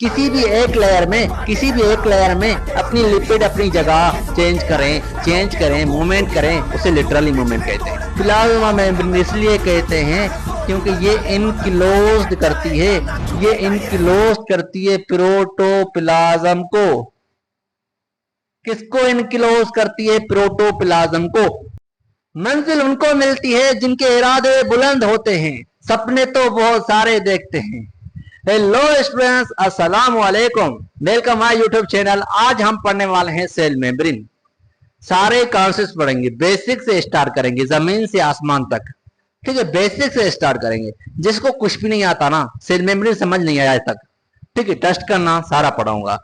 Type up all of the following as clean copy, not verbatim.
किसी भी एक लेयर में अपनी लिपिड अपनी जगह चेंज करें मूवमेंट करें, उसे लिटरली मूवमेंट कहते हैं। प्लाज्मा मेम्ब्रेन इसलिए कहते हैं क्योंकि ये इनक्लोज्ड करती है प्रोटोप्लाज्म को। किसको इनक्लोज करती है? प्रोटोप्लाज्म को। मंजिल उनको मिलती है जिनके इरादे बुलंद होते हैं, सपने तो बहुत सारे देखते हैं। हेलो स्टूडेंट्स, अस्सलाम वालेकुम, वेलकम माय यूट्यूब चैनल। आज हम पढ़ने वाले हैं सेल मेम्ब्रेन। सारे कॉन्सेप्ट पढ़ेंगे, बेसिक से स्टार्ट करेंगे, जमीन से आसमान तक। ठीक है, बेसिक से स्टार्ट करेंगे। जिसको कुछ भी नहीं आता ना, सेल मेम्ब्रेन समझ नहीं आया आज तक, ठीक है, टेस्ट करना, सारा पढ़ाऊंगा।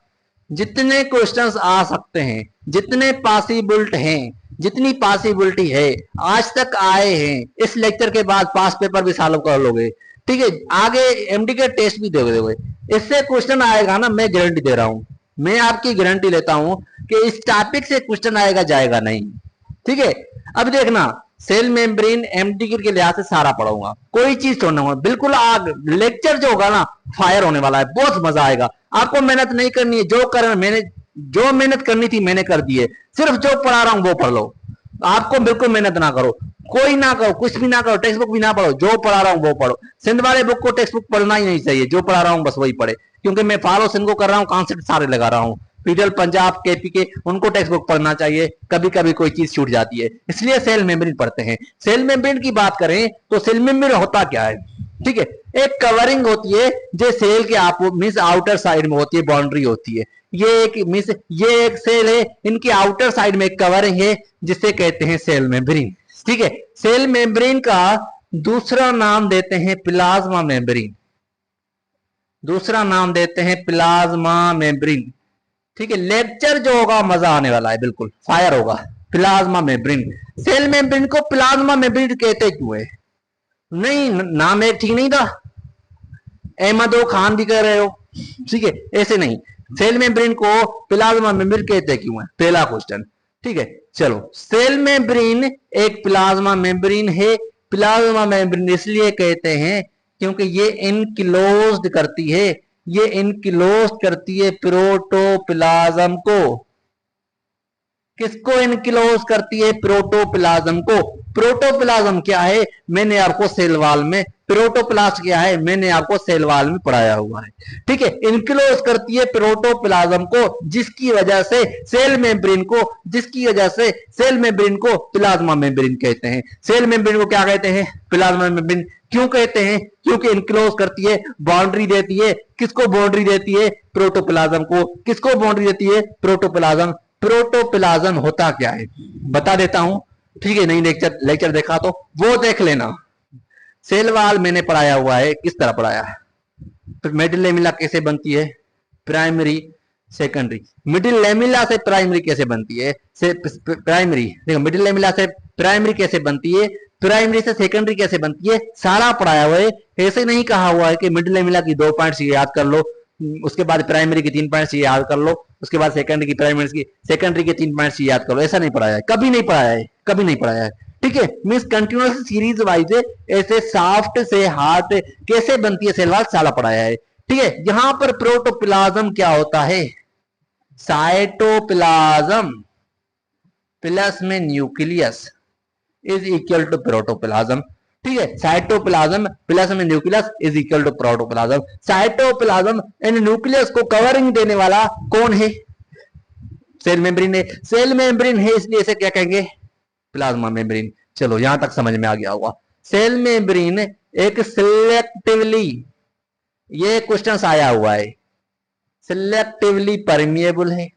जितने क्वेश्चंस आ सकते हैं, जितने पॉसिबिलिटी हैं, जितनी पॉसिबिलिटी है आज तक आए हैं, इस लेक्चर के बाद पास पेपर भी सॉल्व कर लोगे। ठीक है, आगे एमडी के टेस्ट भी दोगे। इससे क्वेश्चन आएगा ना, मैं गारंटी दे रहा हूं, मैं आपकी गारंटी लेता हूं कि इस टॉपिक से क्वेश्चन आएगा जाएगा नहीं। ठीक है, अब देखना, सेल मेम्ब्रेन एमडी के लिहाज से सारा पढ़ाऊंगा, कोई चीज छोड़ना होगा बिल्कुल। आग लेक्चर जो होगा ना, फायर होने वाला है, बहुत मजा आएगा। आपको मेहनत नहीं करनी है, जो मेहनत करनी थी मैंने कर दी है। सिर्फ जो पढ़ा रहा हूं वो पढ़ लो, आपको बिल्कुल मेहनत ना करो, कोई ना करो, कुछ भी ना करो, टेक्स्ट बुक भी ना पढ़ो, जो पढ़ा रहा हूं वो पढ़ो। सिंध वाले बुक को टेक्स्ट बुक पढ़ना ही नहीं चाहिए, जो पढ़ा रहा हूं बस वही पढ़े, क्योंकि मैं फॉलो सिंध को कर रहा हूं, कॉन्सेप्ट सारे लगा रहा हूं। पीडीएल पंजाब केपी के उनको टेक्स्ट बुक पढ़ना चाहिए, कभी कभी कोई चीज छूट जाती है, इसलिए सेल मेम्ब्रेन पढ़ते हैं। सेल मेम्ब्रेन की बात करें तो सेल मेम्ब्रेन होता क्या है? ठीक है, एक कवरिंग होती है जो सेल के आप मींस आउटर साइड में होती है, बाउंड्री होती है। ये एक सेल है, इनकी आउटर साइड में एक कवरिंग है जिसे कहते हैं सेल मेम्ब्रेन। ठीक है, सेल मेम्ब्रेन का दूसरा नाम देते हैं प्लाज्मा मेम्ब्रेन, दूसरा नाम देते हैं प्लाज्मा मेम्ब्रेन। ठीक है, लेक्चर जो होगा मजा आने वाला है, बिल्कुल फायर होगा। प्लाज्मा मेम्ब्रेन, सेल मेम्ब्रेन को प्लाज्मा मेम्ब्रेन कहते क्यों है? नहीं, नाम एक ठीक नहीं था, अहमदो खान भी कह रहे हो, ठीक है, ऐसे नहीं। सेल मेम्ब्रेन को प्लाज्मा मेम्ब्रेन कहते क्यों है, पहला क्वेश्चन। ठीक है, चलो, सेल मेम्ब्रेन एक प्लाज्मा मेम्ब्रेन है। प्लाज्मा मेम्ब्रेन इसलिए कहते हैं क्योंकि ये इनक्लोज्ड करती है प्रोटोप्लाज्म को। किसको इनक्लोज करती है? प्रोटोप्लाज्म को। प्रोटोप्लाज्म क्या है? मैंने आपको सेल वॉल में, प्रोटोप्लास्ट क्या है मैंने आपको सेल वॉल में पढ़ाया हुआ है। ठीक है, इनक्लोज करती है प्रोटोप्लाज्म को, जिसकी वजह से सेल मेम्ब्रेन को प्लाज्मा मेम्ब्रेन कहते हैं। सेल मेम्ब्रेन को क्या कहते हैं? Plasma membrane. क्यों कहते हैं? क्योंकि इनक्लोज करती है, बाउंड्री देती है। किसको बाउंड्री देती है? प्रोटोप्लाज्म को। किसको बाउंड्री देती है? प्रोटोप्लाज्म। प्रोटोप्लाज्म होता क्या है बता देता हूं, ठीक है, नहीं लेक्चर देखा तो वो देख लेना। सेल वॉल मैंने पढ़ाया हुआ है, किस तरह पढ़ाया है। मिडिल लेमिला कैसे बनती है? Primary secondary. मिडिल लेमिला से प्राइमरी कैसे बनती है? प्राइमरी देखो, मिडिल लेमिला से प्राइमरी कैसे बनती है, प्राइमरी से सेकेंडरी कैसे बनती है, सारा पढ़ाया हुआ है। ऐसे नहीं कहा हुआ है कि मिडिल लेमिला की 2 पॉइंट्स याद कर लो, उसके बाद प्राइमरी की 3 पॉइंट्स याद कर लो, उसके बाद सेकेंडरी के 3 पॉइंट्स याद करो। ऐसा नहीं पढ़ाया है, कभी नहीं पढ़ाया है। ठीक है, मींस कंटिन्यूअस सीरीज वाइज ऐसे सॉफ्ट से हार्ड कैसे बनती है सेल वॉल सारा पढ़ाया है। ठीक है, यहां पर प्रोटोप्लाज्म क्या होता है? साइटोप्लाज्म प्लस में nucleus is equal to protoplasm. ठीक है, साइटोप्लाज्म प्लस में nucleus is equal to protoplasm. Cytoplasm and nucleus को कवरिंग देने वाला कौन है? सेल मेम्ब्रेन है। सेल मेम्ब्रेन है इसलिए इसे क्या कहेंगे? Plasma membrane. चलो, यहां तक समझ में आ गया होगा। सेल मेम्ब्रेन एक सिलेक्टिवली, ये क्वेश्चन आया हुआ है, सिलेक्टिवली परमिएबल है।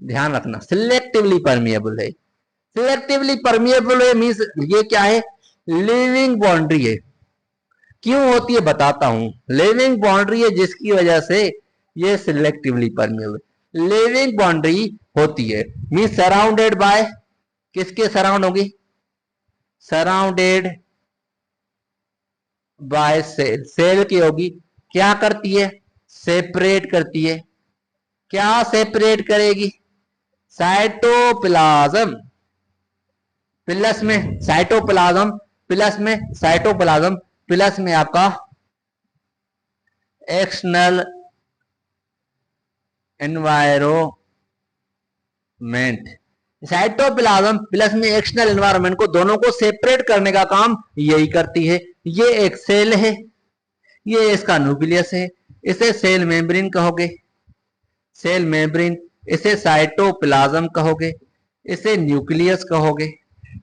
ध्यान रखना, सिलेक्टिवली परमिएबल है। सिलेक्टिवली परमिएबल है मींस ये क्या है? लिविंग बाउंड्री है। क्यों होती है बताता हूं। लिविंग बाउंड्री है जिसकी वजह से ये सिलेक्टिवली परमिएबल। लिविंग बाउंड्री होती है मींस सराउंडेड बाय, किसके सराउंड होगी? सराउंडेड बाय सेल, सेल की होगी। क्या करती है? सेपरेट करती है। क्या सेपरेट करेगी? साइटोप्लाज्म प्लस में साइटोप्लाज्म प्लस में आपका एक्सटर्नल एनवायरमेंट। साइटोप्लाज्म प्लस में एक्सटर्नल एनवायरमेंट को दोनों को सेपरेट करने का काम यही करती है। ये एक सेल है, ये इसका न्यूक्लियस है, इसे सेल मेम्ब्रेन कहोगे, सेल मेम्ब्रेन, इसे साइटोप्लाज्म कहोगे, इसे न्यूक्लियस कहोगे।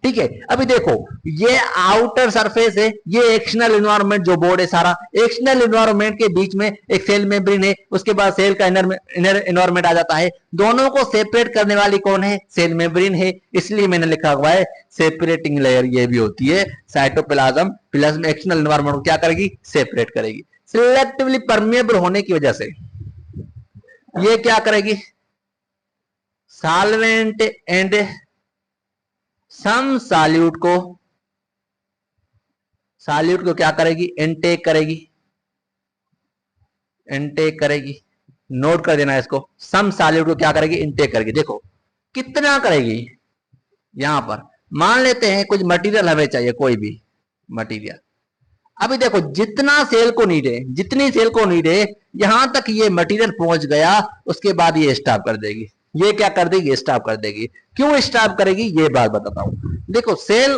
ठीक है, अभी देखो ये आउटर सरफेस है, ये एक्सटर्नल एनवायरनमेंट जो बोर्ड है सारा, एक्सटर्नल एनवायरनमेंट के बीच में एक सेल मेम्ब्रेन है, उसके बाद सेल का इनर एनवायरनमेंट आ जाता है। दोनों को सेपरेट करने वाली कौन है? सेल मेम्ब्रेन है, इसलिए मैंने लिखा हुआ है सेपरेटिंग लेयर ये भी होती है। साइटोप्लाज्म प्लस में एक्सटर्नल एनवायरनमेंट को क्या करेगी? सेपरेट करेगी। सिलेक्टिवली परमेबल होने की वजह से ये क्या करेगी? सॉल्वेंट एंड सम सॉल्यूट को क्या करेगी? इनटेक करेगी, इनटेक करेगी। नोट कर देना इसको, सम सॉल्यूट को क्या करेगी? इनटेक करेगी। देखो कितना करेगी, यहां पर मान लेते हैं कुछ मटेरियल हमें चाहिए, कोई भी मटेरियल। अभी देखो जितना सेल को नीड है, जितनी सेल को नीड है, यहां तक ये मटेरियल पहुंच गया, उसके बाद ये स्टॉप कर देगी। ये क्या कर देगी? स्टॉप कर देगी। क्यों स्टॉप करेगी ये बात बताता हूं। देखो सेल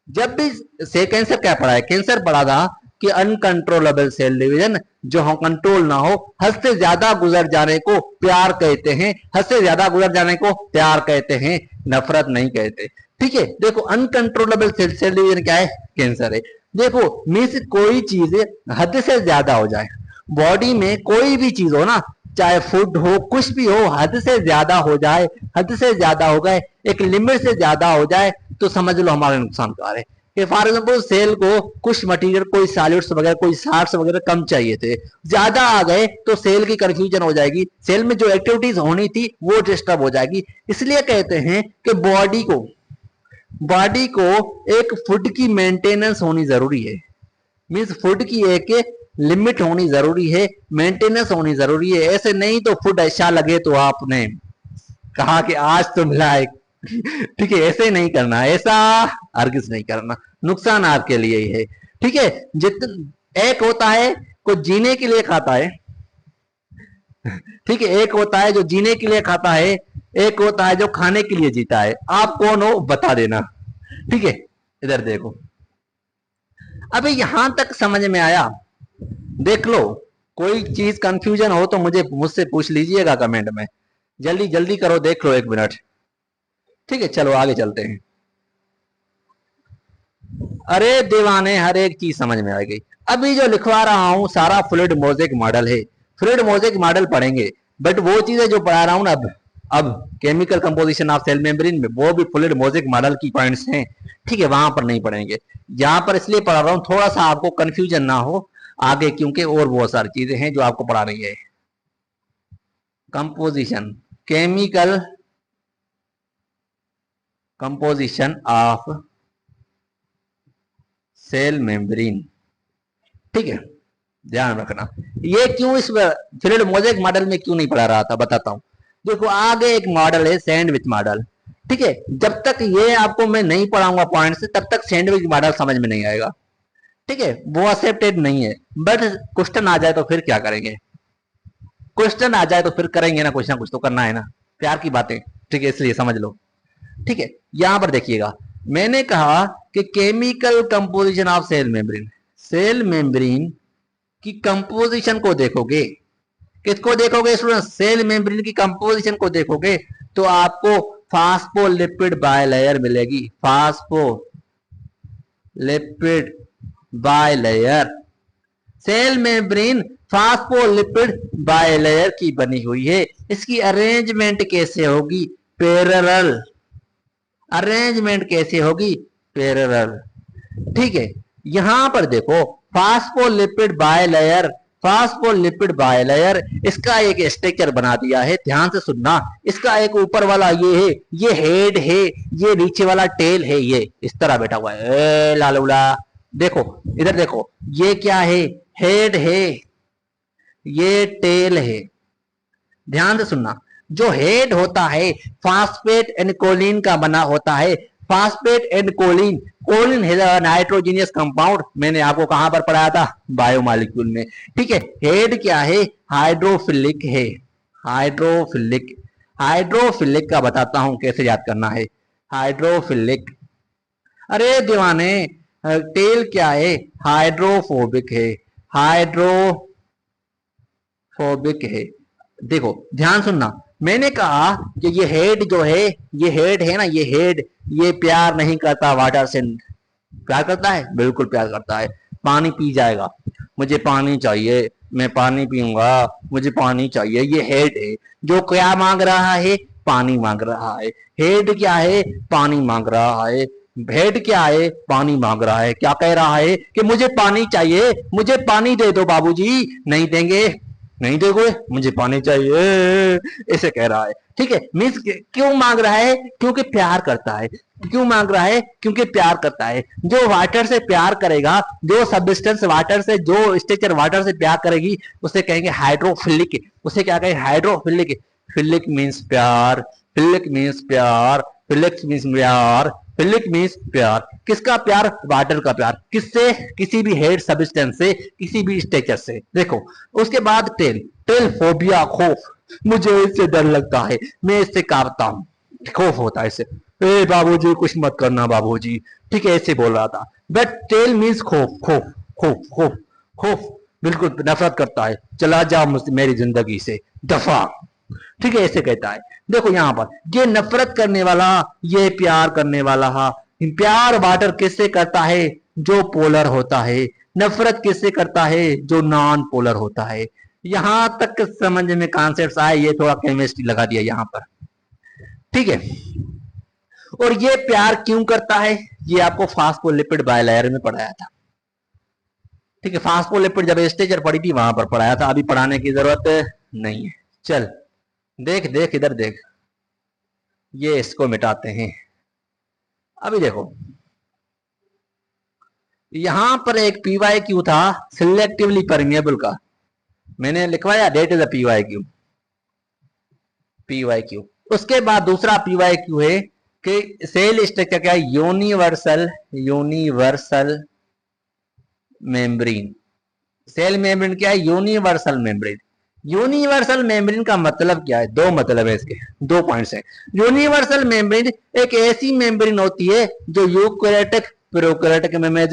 जब भी से कैंसर क्या पढ़ा है? कैंसर पढ़ा था कि अनकंट्रोलेबल सेल डिवीजन, जो हम कंट्रोल ना हो, हद से ज्यादा गुजर जाने को प्यार कहते हैं। हद से ज्यादा गुजर जाने को प्यार कहते हैं, नफरत नहीं कहते। ठीक है, देखो अनकंट्रोलेबल सेल डिवीजन क्या है? कैंसर है। देखो मीन्स कोई चीज हद से ज्यादा हो जाए, बॉडी में कोई भी चीज हो ना, चाहे फूड हो, कुछ भी हो, हद से ज्यादा हो जाए, हद से ज्यादा हो गए, एक लिमिट से ज्यादा हो जाए, तो समझ लो हमारे नुकसानकार है। कि फॉर एग्जाम्पल सेल को कुछ मटेरियल, कोई सॉल्यूट्स वगैरह, कोई सार्ट्स वगैरह कम चाहिए थे, ज्यादा आ गए तो सेल की कंफ्यूजन हो जाएगी, सेल में जो एक्टिविटीज होनी थी वो डिस्टर्ब हो जाएगी। इसलिए कहते हैं कि बॉडी को एक फूड की मेंटेनेंस होनी जरूरी है। मीन्स फूड की एक लिमिट होनी जरूरी है, मेंटेनेंस होनी जरूरी है। ऐसे नहीं तो फूड ऐसा लगे तो आपने कहा कि आज तो मिला है। ठीक है, ऐसे नहीं करना, ऐसा हरगिज नहीं करना, नुकसान आपके लिए ही है। ठीक है, एक होता है कोई जीने के लिए खाता है, ठीक है, एक होता है जो जीने के लिए खाता है, एक होता है जो खाने के लिए जीता है। आप कौन हो बता देना। ठीक है, इधर देखो, अभी यहां तक समझ में आया? देख लो, कोई चीज कंफ्यूजन हो तो मुझसे पूछ लीजिएगा कमेंट में। जल्दी जल्दी करो, देख लो 1 मिनट। ठीक है, चलो आगे चलते हैं। अरे दीवाने, हर एक चीज समझ में आ गई। अभी जो लिखवा रहा हूं सारा फ्लूइड मोज़ेक मॉडल है, फ्लूइड मोज़ेक मॉडल पढ़ेंगे, बट वो चीजें जो पढ़ा रहा हूं ना अब chemical composition of cell membrane में, वो भी फ्लूइड मोज़ेक मॉडल की पॉइंट्स हैं। ठीक है, वहां पर नहीं पढ़ेंगे, यहां पर इसलिए पढ़ा रहा हूं थोड़ा सा आपको कंफ्यूजन ना हो आगे, क्योंकि और बहुत सारी चीजें हैं जो आपको पढ़ा रही है। Composition, chemical composition of cell membrane. ठीक है, ध्यान रखना। ये क्यों इस फ्लूइड मोज़ेक मॉडल में क्यों नहीं पढ़ा रहा था, बताता हूं। देखो आगे एक मॉडल है सैंडविच मॉडल। ठीक है, जब तक ये आपको मैं नहीं पढ़ाऊंगा पॉइंट्स, तब तक सैंडविच मॉडल समझ में नहीं आएगा। ठीक है, वो एक्सेप्टेड नहीं है, बट क्वेश्चन आ जाए तो फिर क्या करेंगे? क्वेश्चन आ जाए तो फिर करेंगे ना कुछ तो करना है ना, प्यार की बातें। ठीक है, इसलिए समझ लो। ठीक है, यहां पर देखिएगा, मैंने कहा कि chemical composition of cell membrane, cell membrane की कंपोजिशन को देखोगे, किसको देखोगे स्टूडेंट? सेल मेम्ब्रेन की कंपोजिशन को देखोगे तो आपको फास्फोलिपिड बायलेयर मिलेगी। Phospholipid bilayer, cell membrane phospholipid bilayer की बनी हुई है। इसकी अरेंजमेंट कैसे होगी? पैरेलल। अरेंजमेंट कैसे होगी? पैरेलल। ठीक है, यहां पर देखो फास्फोलिपिड बायलेयर, फास्फोलिपिड बायलेयर, इसका एक स्ट्रक्चर बना दिया है, ध्यान से सुनना। इसका एक ऊपर वाला ये है, ये हेड है, ये नीचे वाला टेल है, ये इस तरह बैठा हुआ है। लालूला देखो, इधर देखो, ये क्या है? हेड है, ये टेल है। ध्यान से सुनना, जो हेड होता है फास्फेट एनकोलिन का बना होता है। Phosphate and choline. कोलिन है नाइट्रोजीनियस कंपाउंड, मैंने आपको कहां पर पढ़ाया था, बायोमॉलिक्यूल में। ठीक है, हेड क्या है, हाइड्रोफिलिक है, हाइड्रोफिलिक। हाइड्रोफिलिक का बताता हूं कैसे याद करना है, हाइड्रोफिलिक। अरे दीवाने, टेल क्या है, हाइड्रोफोबिक है, हाइड्रोफोबिक है। देखो ध्यान सुनना, मैंने कहा कि ये हेड जो है, ये हेड है ना, ये हेड, ये प्यार नहीं करता वाटर से। प्यार करता है, बिल्कुल प्यार करता है। पानी पी जाएगा, मुझे पानी चाहिए, मैं पानी पीऊंगा, मुझे पानी चाहिए, ये हेड है। जो क्या मांग रहा है, पानी मांग रहा है। हेड क्या है, पानी मांग रहा है। हेड क्या है, पानी मांग रहा है। क्या कह रहा है कि मुझे पानी चाहिए, मुझे पानी दे दो बाबूजी। नहीं देंगे, नहीं दोगे, मुझे पानी चाहिए, ऐसे कह रहा है। ठीक है, मीन्स क्यों मांग रहा है, क्योंकि प्यार करता है। क्यों मांग रहा है, क्योंकि प्यार करता है। जो वाटर से प्यार करेगा, जो सब्सटेंस वाटर से, जो स्ट्रक्चर वाटर से प्यार करेगी, उसे कहेंगे हाइड्रोफिलिक। उसे क्या कहेंगे, हाइड्रोफिलिक। फिलिक मीन्स प्यार, फिलिक मीन्स प्यार, फिलिक मीन्स प्यार, फिलिक मीन्स प्यार। किसका प्यार, वाटर का प्यार। किससे, किसी भी हेड सब्सटेंस से, किसी भी स्ट्रक्चर से। देखो उसके बाद टेल, टेल फोबिया, खौफ। मुझे इससे डर लगता है, मैं इससे कांपता हूं, खौफ होता है इससे। ए बाबूजी कुछ मत करना बाबूजी, ठीक है, ऐसे बोल रहा था। बट टेल मीन्स खौफ, खौफ, खौफ, खौफ, खौफ, बिल्कुल नफरत करता है, चला जा मेरी जिंदगी से, दफा। ठीक है, ऐसे कहता है। देखो यहां पर ये नफरत करने वाला, ये प्यार करने वाला। प्यार वाटर किससे करता है, जो पोलर होता है। नफरत किससे करता है, जो नॉन पोलर होता है। यहां तक समझ में कॉन्सेप्ट आए, ये थोड़ा केमिस्ट्री लगा दिया यहां पर। ठीक है, और ये प्यार क्यों करता है, ये आपको फास्फोलिपिड बायलेयर में पढ़ाया था। ठीक है, फास्फोलिपिड जब स्ट्रक्चर पढ़ी थी वहां पर पढ़ाया था, अभी पढ़ाने की जरूरत नहीं है। चल देख देख इधर देख, ये इसको मिटाते हैं। अभी देखो यहां पर एक पीवाई क्यू था, सिलेक्टिवली परमिएबल का, मैंने लिखवाया, that is a P Y Q, P Y Q. उसके बाद दूसरा पीवाई क्यू है कि सेल स्ट्रक्चर क्या है, universal, universal membrane. Cell membrane क्या है, यूनिवर्सल मेम्ब्रेन। यूनिवर्सल मेम्ब्रेन का मतलब क्या है, दो मतलब है इसके, दो पॉइंट्स हैं। यूनिवर्सल मेम्ब्रेन एक ऐसी मेम्ब्रेन होती है जो यूकैरियोटिक प्रोकैरियोटिक में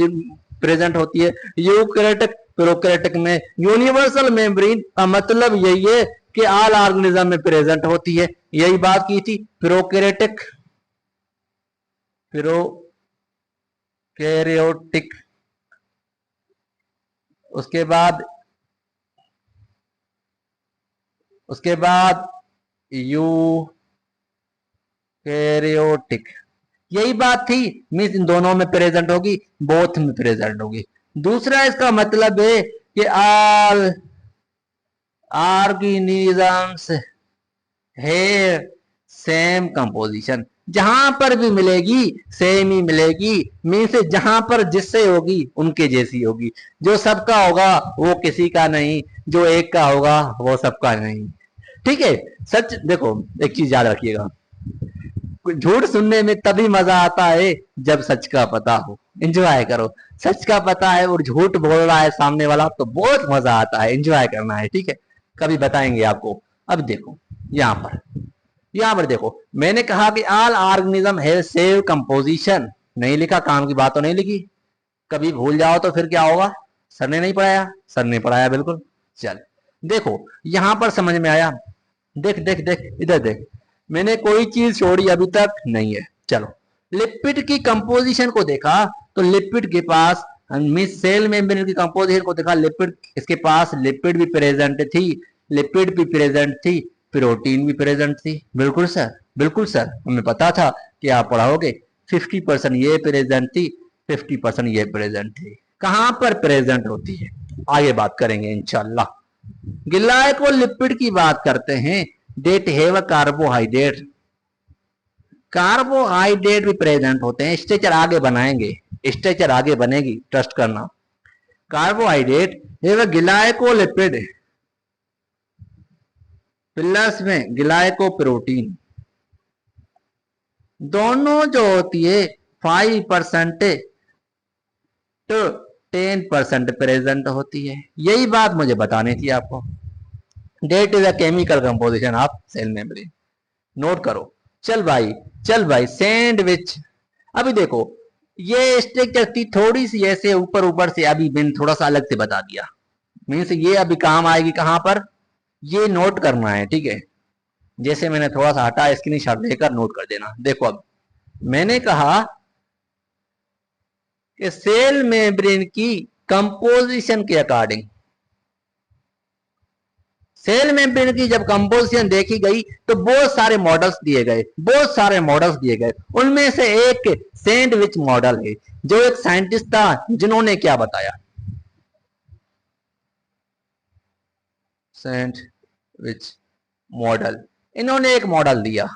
प्रेजेंट होती है। यूकैरियोटिक प्रोकैरियोटिक में यूनिवर्सल मेम्ब्रेन का मतलब यही है कि ऑल ऑर्गेनिज्म में प्रेजेंट होती है। यही बात की थी, प्रोकैरियोटिक, प्रोकैरियोटिक। उसके बाद यूकैरियोटिक, यही बात थी। मीन्स इन दोनों में प्रेजेंट होगी, बोथ में प्रेजेंट होगी। दूसरा इसका मतलब है कि ऑल ऑर्गेनिजम्स है सेम कंपोजिशन। जहां पर भी मिलेगी सेम ही मिलेगी, मीन्स जहां पर जिससे होगी उनके जैसी होगी। जो सबका होगा वो किसी का नहीं, जो एक का होगा वो सबका नहीं। ठीक है, सच देखो, एक चीज याद रखिएगा, झूठ सुनने में तभी मजा आता है जब सच का पता हो। एंजॉय करो, सच का पता है और झूठ बोल रहा है सामने वाला तो बहुत मजा आता है, एंजॉय करना है। ठीक है, कभी बताएंगे आपको। अब देखो यहां पर देखो, मैंने कहा कि all organism have same composition, नहीं लिखा, काम की बात तो नहीं लिखी। कभी भूल जाओ तो फिर क्या होगा, सर ने नहीं पढ़ाया, सर ने पढ़ाया बिल्कुल। चल देखो यहां पर समझ में आया, देख देख देख इधर देख, मैंने कोई चीज छोड़ी अभी तक नहीं है। चलो लिपिड की कंपोजिशन को देखा, तो लिपिड के पास मिस सेल मेम्ब्रेन की कंपोजिशन को देखा, लिपिड, इसके पास लिपिड भी प्रेजेंट थी, लिपिड भी प्रेजेंट थी, प्रोटीन भी प्रेजेंट थी। बिल्कुल सर, बिल्कुल सर, हमें पता था कि आप पढ़ाओगे। 50% ये प्रेजेंट थी, 50% ये प्रेजेंट थी। कहां पर प्रेजेंट होती है आगे बात करेंगे इंशाल्लाह। ग्लाइकोलिपिड की बात करते हैं, डेट हैव कार्बोहाइड्रेट, कार्बोहाइड्रेट भी प्रेजेंट होते हैं। स्ट्रक्चर आगे बनाएंगे, स्ट्रक्चर आगे बनेगी, ट्रस्ट करना। कार्बोहाइड्रेट हैव ग्लाइकोलिपिड प्लस में ग्लाइकोप्रोटीन, दोनों जो होती है 5% तो 10% प्रेजेंट होती है। यही बात मुझे बतानी थी आपको। That is a chemical composition of cell membrane. Note करो। चल भाई सैंडविच। अभी देखो ये स्ट्रक्चर थी थोड़ी सी ऐसे ऊपर ऊपर से, अभी मैंने थोड़ा सा अलग से बता दिया। मीन्स ये अभी काम आएगी कहां पर, ये नोट करना है, ठीक है। जैसे मैंने थोड़ा सा हटा, स्क्रीनशॉट लेकर नोट कर देना। देखो अब मैंने कहा कि सेल मेम्ब्रेन की कंपोजिशन के अकॉर्डिंग, सेल मेम्ब्रेन की जब कंपोजिशन देखी गई तो बहुत सारे मॉडल्स दिए गए। उनमें से एक सैंडविच मॉडल है, जो एक साइंटिस्ट था जिन्होंने क्या बताया, सैंडविच मॉडल। इन्होंने एक मॉडल दिया।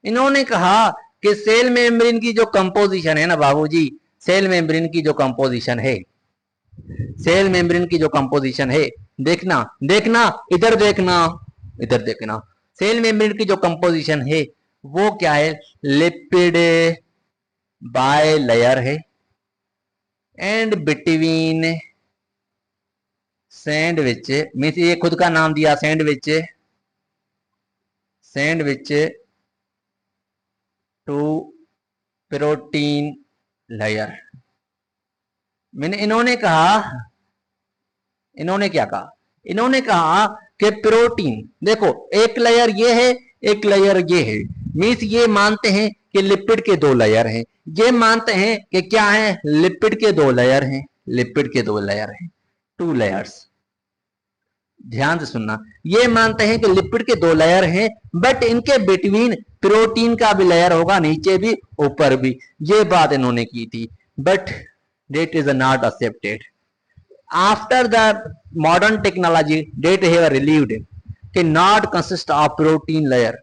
इन्होंने कहा कि सेल मेम्ब्रेन की जो कंपोजिशन है ना बाबूजी, सेल मेम्ब्रेन की जो कंपोजिशन है, सेल मेम्ब्रेन की जो कंपोजिशन है, देखना देखना इधर देखना, इधर देखना। सेल मेम्ब्रेन की जो कंपोजिशन है वो क्या है, लिपिड बाय लेयर है एंड बिटवीन सैंडविच, मीन्स ये खुद का नाम दिया sandwich, sandwich two protein layer. मैंने इन्होंने क्या कहा, इन्होंने कहा कि प्रोटीन, देखो एक लेयर ये है, एक लेयर ये है। मीन्स ये मानते हैं कि लिपिड के दो लेयर हैं, ये मानते हैं कि क्या है, लिपिड के दो लेयर हैं, लिपिड के दो लेयर हैं, टू लेयर्स। ध्यान से सुनना, ये मानते हैं कि लिपिड के दो लेयर हैं, बट इनके बिटवीन प्रोटीन का भी लेयर होगा, नीचे भी ऊपर भी। ये बात इन्होंने की थी, but that is not accepted after the modern technology. That have relieved कि not consist of protein layer,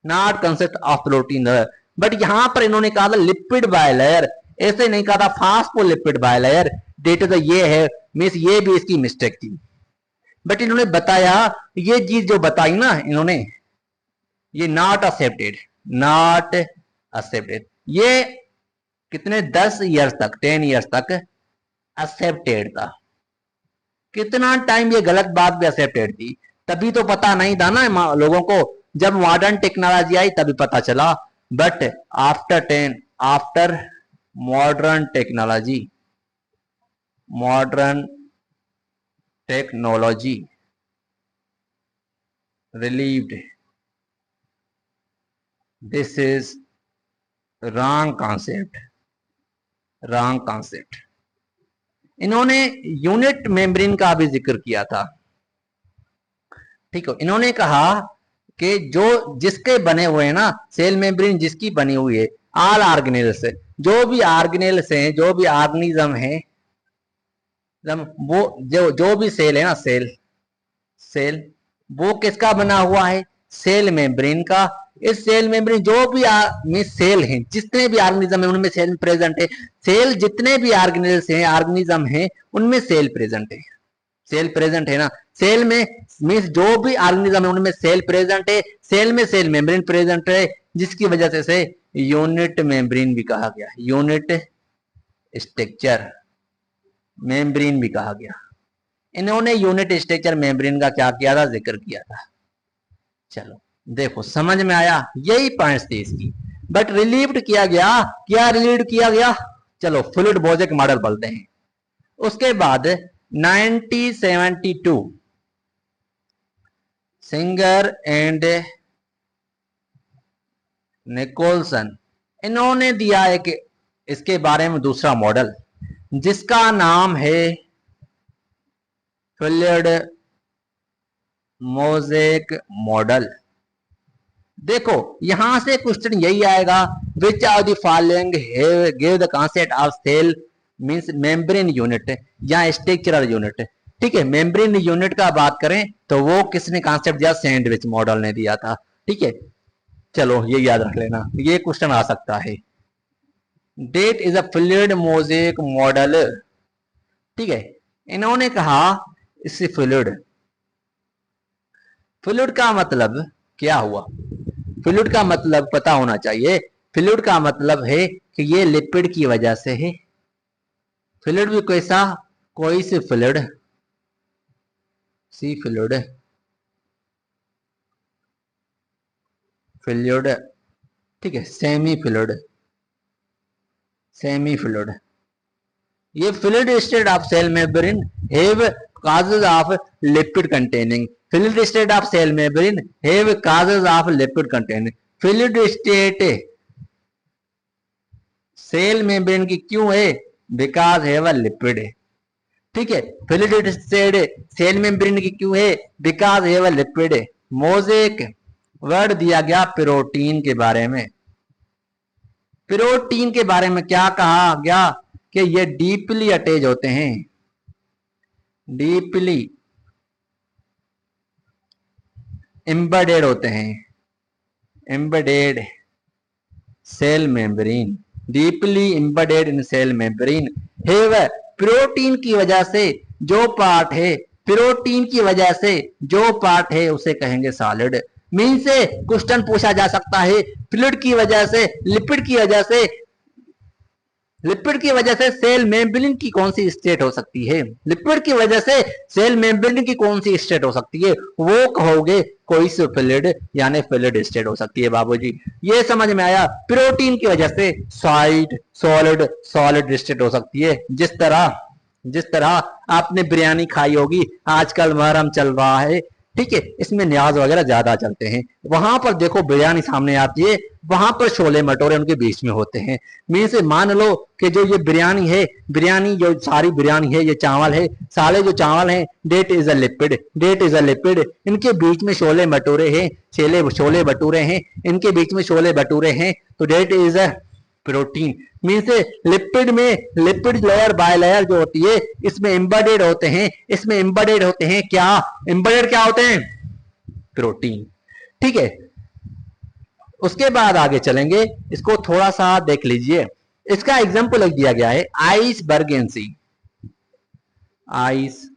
not consist of protein layer. But यहां पर इन्होंने कहा था लिपिड बाय लेयर, ऐसे नहीं कहा था फास्फोलिपिड बाय लेयर। डेट ये है, मीन्स ये भी इसकी मिस्टेक थी। बट इन्होंने बताया, ये चीज जो बताई ना इन्होंने, ये नॉट एक्सेप्टेड, नॉट एक्सेप्टेड। ये कितने 10 ईयर्स तक, 10 ईयर्स तक एक्सेप्टेड था। कितना टाइम ये गलत बात भी एक्सेप्टेड थी, तभी तो पता नहीं था ना लोगों को। जब मॉडर्न टेक्नोलॉजी आई तभी पता चला। But after modern technology, modern technology relieved, this is wrong concept, wrong concept। इन्होंने यूनिट मेम्ब्रेन का भी जिक्र किया था, ठीक है। इन्होंने कहा कि जो जिसके बने हुए हैं ना, सेल मेम्ब्रेन जिसकी बनी हुई है, ऑल ऑर्गेनेल्स, जो भी ऑर्गेनेल्स हैं, जो भी ऑर्गेनिज्म है, वो जो भी सेल है ना, सेल वो किसका बना हुआ है, सेल मेम्ब्रेन का। इस सेल मेम्ब्रेन जो भी में सेल हैं, जितने भी ऑर्गेनिज्म है उनमें सेल प्रेजेंट है। सेल जितने भी ऑर्गेनेल्स हैं, ऑर्गेनिज्म हैं, उनमें सेल प्रेजेंट है, सेल प्रेजेंट है ना। सेल में मीन्स जो भी ऑर्गेनिज्म है उनमें सेल प्रेजेंट है, सेल में सेल मेम्ब्रेन प्रेजेंट है, जिसकी वजह से यूनिट मेम्ब्रेन भी कहा गया, यूनिट स्ट्रक्चर मेम्ब्रेन भी कहा गया। इन्होंने यूनिट स्ट्रक्चर मेम्ब्रेन का क्या किया था, जिक्र किया था। चलो देखो समझ में आया, यही पॉइंट्स थी इसकी। बट रिलीव्ड किया गया, क्या रिलीव्ड किया गया, चलो फ्लूइड बोजेक मॉडल बोलते हैं। उसके बाद 1972 सिंगर एंड निकोलसन, इन्होंने दिया एक इसके बारे में दूसरा मॉडल, जिसका नाम है फ्लूइड मोजेक मॉडल। देखो यहां से क्वेश्चन यही आएगा, which of the following give the concept of cell means membrane unit या स्ट्रक्चरल यूनिट। ठीक है, मेम्ब्रेन यूनिट का बात करें तो वो किसने कांसेप्ट दिया, सैंडविच मॉडल ने दिया था। ठीक है, चलो ये याद रख लेना, ये क्वेश्चन आ सकता है। That is a fluid mosaic model. ठीक है, इन्होंने कहा इससे फ्लूइड, फ्लूइड का मतलब क्या हुआ, फ्लूइड का मतलब पता होना चाहिए फ्लूइड का मतलब है कि ये लिपिड की वजह से है। फ्लूइड भी कैसा, कोई सी फ्लूइड, सी फ्लूइड, फ्लूइड, ठीक है, सेमी फ्लूइड, सेमी फ्लूइड। ये fluid state of cell membrane have causes of lipid containing, fluid state of cell membrane have causes of lipid containing, fluid state cell membrane की क्यों है, because have a lipid है, ठीक है। Fluid state sale membrane की क्यों है, because have a lipid है। मोजेक वर्ड दिया गया प्रोटीन के बारे में, प्रोटीन के बारे में क्या कहा गया कि ये डीपली अटैच होते हैं, डीपली एम्बेडेड होते हैं, embedded cell membrane, deeply embedded in cell membrane have, protein की वजह से जो पार्ट है, प्रोटीन की वजह से जो पार्ट है उसे कहेंगे सॉलिड। मीन से क्वेश्चन पूछा जा सकता है फ्लूइड की वजह से, लिपिड की वजह से, लिपिड की वजह से सेल मेम्ब्रेन की कौन सी स्टेट हो सकती है, लिपिड की वजह से सेल मेम्ब्रेन की कौन सी स्टेट हो सकती है, वो कहोगे कोई सी फ्लूइड यानी फ्लूइड स्टेट हो सकती है बाबूजी। ये समझ में आया, प्रोटीन की वजह से सॉलिड सॉलिड स्टेट हो सकती है। जिस तरह आपने बिरयानी खाई होगी, आजकल मुहर्रम चल रहा है, ठीक है, इसमें न्याज वगैरह ज्यादा चलते हैं, वहां पर देखो बिरयानी सामने आती है, वहां पर छोले मटोरे उनके बीच में होते हैं। मीन से मान लो कि जो ये बिरयानी है, बिरयानी जो सारी बिरयानी है, ये चावल है, सारे जो चावल हैं, that is a lipid, that is a lipid, इनके बीच में छोले मटोरे हैं, छोले भटूरे हैं, इनके बीच में छोले भटूरे हैं, तो that is a protein. Mean से लिपिड में, लिपिड लेयर बाय लेयर जो होती है, इसमें एम्बेडेड होते हैं, इसमें एम्बेडेड होते हैं क्या, एम्बेडेड क्या होते हैं, प्रोटीन, ठीक है। उसके बाद आगे चलेंगे, इसको थोड़ा सा देख लीजिए, इसका एग्जांपल दिया गया है आइसबर्ग इन सी, आइसबर्ग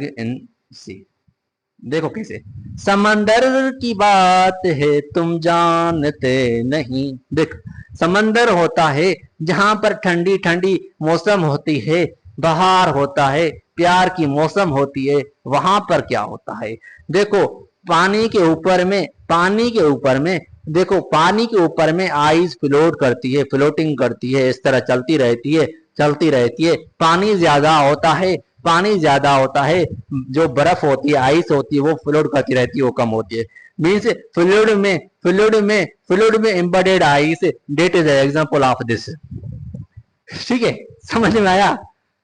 इन सी, देखो कैसे, समंदर की बात है तुम जानते नहीं, देख समंदर होता है जहां पर ठंडी ठंडी मौसम होती है, बहार होता है, प्यार की मौसम होती है, वहां पर क्या होता है, देखो पानी के ऊपर में, पानी के ऊपर में, देखो पानी के ऊपर में आइस फ्लोट करती है, फ्लोटिंग करती है, इस तरह चलती रहती है, चलती रहती है। पानी ज्यादा होता है, पानी ज्यादा होता है, जो बर्फ होती है, आइस होती है, वो फ्लोट करती रहती है, वो कम होती है। मीन्स फ्लूइड में embedded ice, that is example of this, ठीक है। समझ में आया,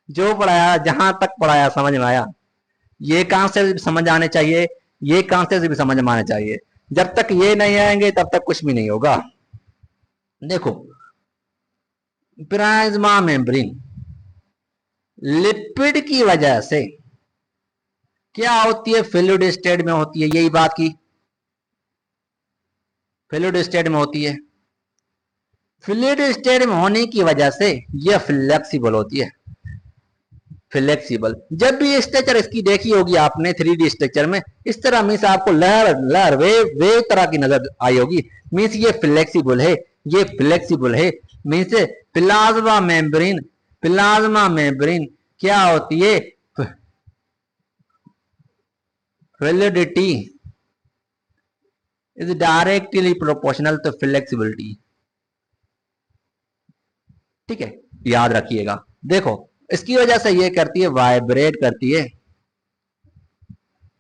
जो पढ़ाया, जहां तक पढ़ाया समझ में आया। ये कॉन्सेप्ट समझ आने चाहिए, ये कॉन्सेप्ट भी समझ में आने चाहिए, जब तक ये नहीं आएंगे तब तक कुछ भी नहीं होगा। देखो प्लाज्मा मेम्ब्रेन लिपिड की वजह से क्या होती है, फ्लूइड स्टेट में होती है, यही बात की, फ्लूइड स्टेट में होती है। फ्लूइड स्टेट में होने की वजह से यह फ्लेक्सिबल होती है, फ्लेक्सिबल। जब भी स्ट्रक्चर इसकी देखी होगी आपने 3D स्ट्रक्चर में, इस तरह मीन्स आपको लहर वेव तरह की नजर आई होगी, मीन्स ये फ्लेक्सिबल है, ये फ्लेक्सिबल है। Means plasma membrane, plasma membrane क्या होती है, fluidity is directly proportional to flexibility, ठीक है, याद रखिएगा। देखो इसकी वजह से ये करती है, वाइब्रेट करती है,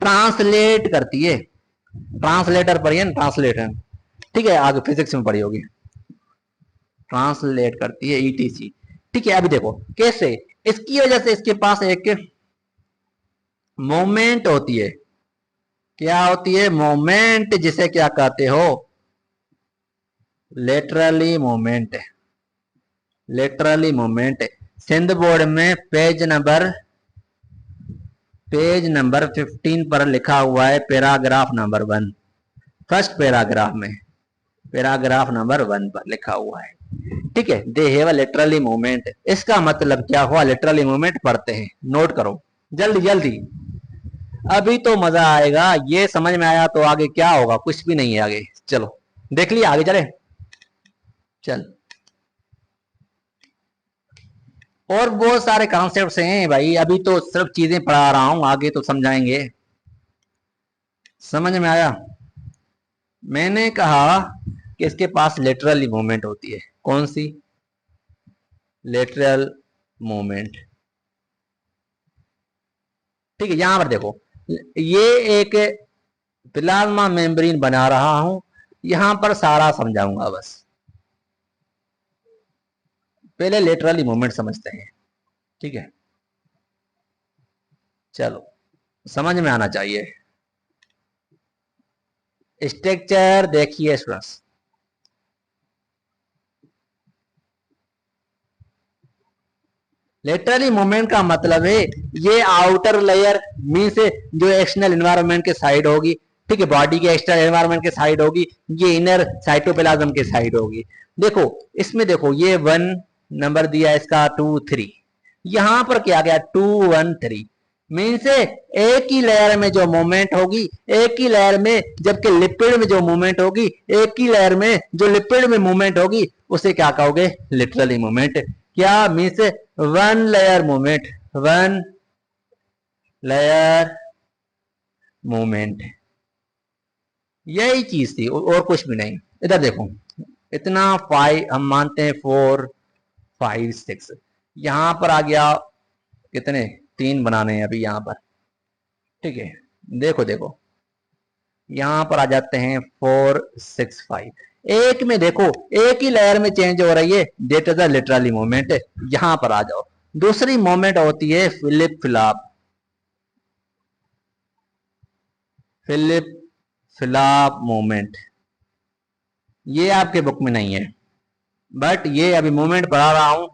ट्रांसलेट करती है, ट्रांसलेटर पढ़िए ना, ट्रांसलेटर, ठीक है, आगे फिजिक्स में पढ़ी होगी, ट्रांसलेट करती है, ईटीसी, ठीक है। अभी देखो कैसे, इसकी वजह से इसके पास एक मोमेंट होती है, क्या होती है, मोमेंट, जिसे क्या कहते हो, लेटरली मोमेंट, लेटरली मोमेंट। सिंध बोर्ड में पेज नंबर 15 पर लिखा हुआ है, पैराग्राफ नंबर 1, फर्स्ट पैराग्राफ में, पैराग्राफ नंबर 1 पर लिखा हुआ है, ठीक है। They have a laterally movement, इसका मतलब क्या हुआ, लेटरली मूवमेंट पढ़ते हैं, नोट करो जल्दी जल्दी, अभी तो मजा आएगा। ये समझ में आया तो आगे क्या होगा, कुछ भी नहीं है आगे। चलो देख लिया, आगे चले। चल, और बहुत सारे कॉन्सेप्ट्स हैं भाई, अभी तो सिर्फ चीजें पढ़ा रहा हूं, आगे तो समझाएंगे। समझ में आया? मैंने कहा कि इसके पास लेटरली मूवमेंट होती है। कौन सी? Lateral movement. ठीक है, यहां पर देखो, ये एक प्लाज्मा मेम्ब्रेन बना रहा हूं, यहां पर सारा समझाऊंगा बस। पहले लेटरली मूवमेंट समझते हैं, ठीक है? चलो, समझ में आना चाहिए। स्ट्रक्चर देखिए स्टूडेंट्स, लेटरली मूवमेंट का मतलब है ये आउटर लेयर मीन से जो एक्सटर्नल एनवायरनमेंट के साइड होगी, ठीक है, बॉडी के एक्सटर्नल एनवायरनमेंट के साइड होगी, ये इनर साइटोप्लाज्म के साइड होगी। देखो इसमें, देखो ये 1 नंबर दिया इसका, 2 3, यहां पर क्या गया 2 1 3, मीन से एक ही लेयर में जो मूवमेंट होगी, एक ही लेयर में, जबकि लिपिड में जो मूवमेंट होगी, एक ही लेयर में जो लिपिड में मूवमेंट होगी, उसे क्या कहोगे? Literally movement. क्या means? One layer movement, one layer movement, यही चीज थी और कुछ भी नहीं। इधर देखो, इतना 5 हम मानते हैं, 4 5 6, यहां पर आ गया कितने? 3 बनाने हैं अभी यहां पर, ठीक है? देखो देखो, यहां पर आ जाते हैं 4 6 5, एक में देखो एक ही लेयर में चेंज हो रही है, that is the literally movement. यहां पर आ जाओ, दूसरी मूवमेंट होती है flip flop, flip flop movement. ये आपके बुक में नहीं है, बट ये अभी मूवमेंट पढ़ा रहा हूं,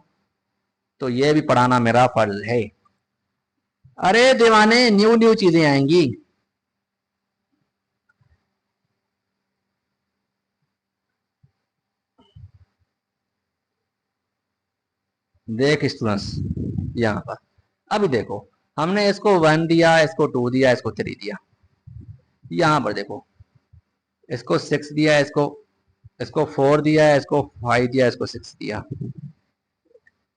तो ये भी पढ़ाना मेरा फर्ज है। अरे दीवाने, न्यू न्यू चीजें आएंगी। देख स्टूडेंट्स, यहां पर अभी देखो, हमने इसको 1 दिया, इसको 2 दिया, इसको 3 दिया। यहां पर देखो, इसको 6 दिया, इसको इसको 4 दिया, इसको 5 दिया, इसको 6 दिया।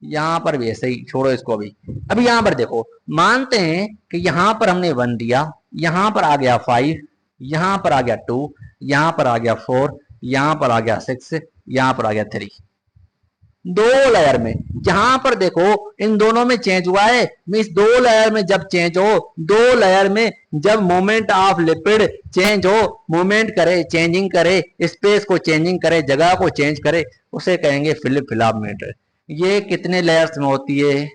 यहां पर भी ऐसे ही, छोड़ो इसको अभी। अभी यहां पर देखो, मानते हैं कि यहां पर हमने 1 दिया, यहां पर आ गया 5, यहां पर आ गया 2, यहां पर आ गया 4, यहां पर आ गया 6, यहां पर आ गया 3। दो लेयर में, जहां पर देखो इन दोनों में चेंज हुआ है, मीन्स दो लेयर में जब चेंज हो, दो लेयर में जब मोमेंट ऑफ लिपिड चेंज हो, मूवमेंट करे, चेंजिंग करे, स्पेस को चेंजिंग करे, जगह को चेंज करे, उसे कहेंगे फिलिप फिलामेंट। ये कितने लेयर्स में होती है?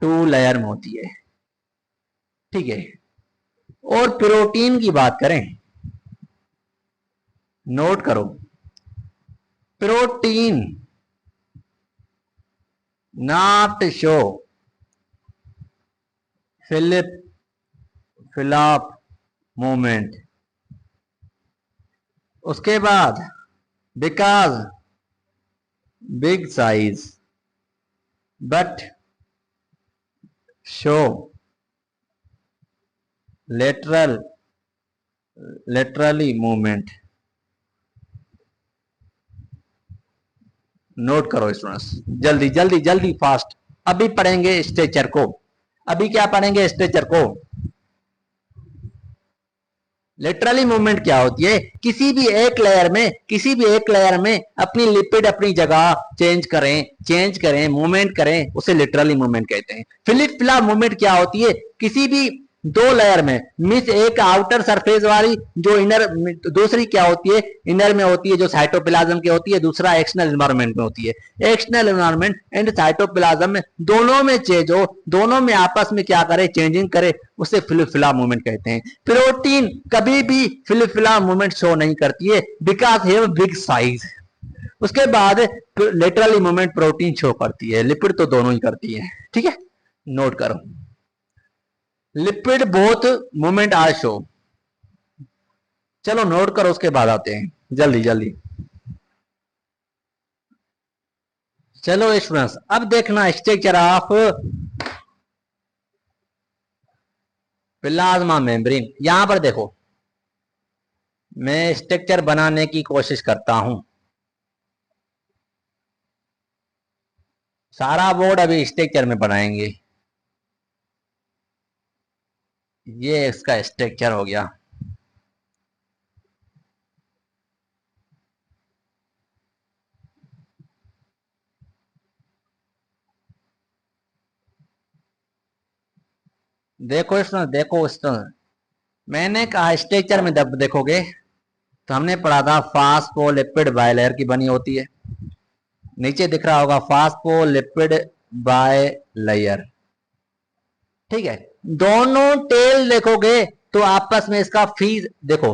2 लेयर में होती है, ठीक है? और प्रोटीन की बात करें, नोट करो, protein not show flip flop movement. उसके बाद because big size but show laterally movement. Note करो स्टूडेंट्स, जल्दी जल्दी जल्दी फास्ट। अभी पढ़ेंगे स्ट्रेचर को। अभी क्या पढ़ेंगे? स्ट्रेचर को। लेटरली मूवमेंट क्या होती है? किसी भी एक लेयर में, किसी भी एक लेयर में अपनी लिपिड अपनी जगह चेंज करें, मूवमेंट करें, उसे लिटरली मूवमेंट कहते हैं। फिलिप फ्लॉप मूवमेंट क्या होती है? किसी भी दो लेयर में, मीन्स एक आउटर सरफेस वाली जो इनर, दूसरी क्या होती है? इनर में होती है जो साइटोप्लाज्म की होती है, दूसरा एक्सटर्नल एनवायरनमेंट में होती है। एक्सटर्नल एनवायरनमेंट एंड साइटोप्लाज्म में दोनों में चेंज हो, दोनों में आपस में क्या करे? चेंजिंग करे, उसे फिलिप फ्लॉप मूवमेंट कहते हैं। प्रोटीन कभी भी फिलिप फ्लॉप मूवमेंट शो नहीं करती है, बिकॉज हैव बिग साइज। उसके बाद लेटरली मूवमेंट प्रोटीन शो करती है, लिपिड तो दोनों ही करती है, ठीक है? नोट करो, lipid both movement are show. चलो नोट करो, उसके बाद आते हैं, जल्दी जल्दी। चलो स्टूडेंट्स, अब देखना स्ट्रक्चर ऑफ प्लाज्मा मेम्ब्रेन। यहां पर देखो, मैं स्ट्रक्चर बनाने की कोशिश करता हूं, सारा बोर्ड अभी स्ट्रक्चर में बनाएंगे। ये इसका स्ट्रक्चर हो गया। देखो इसमें, देखो इसमें मैंने कहा स्ट्रक्चर में जब देखोगे तो हमने पढ़ा था फास्फोलिपिड बाइलेयर की बनी होती है। नीचे दिख रहा होगा फास्फोलिपिड बाइलेयर। ठीक है, दोनों टेल देखोगे तो आपस में इसका फीस देखो,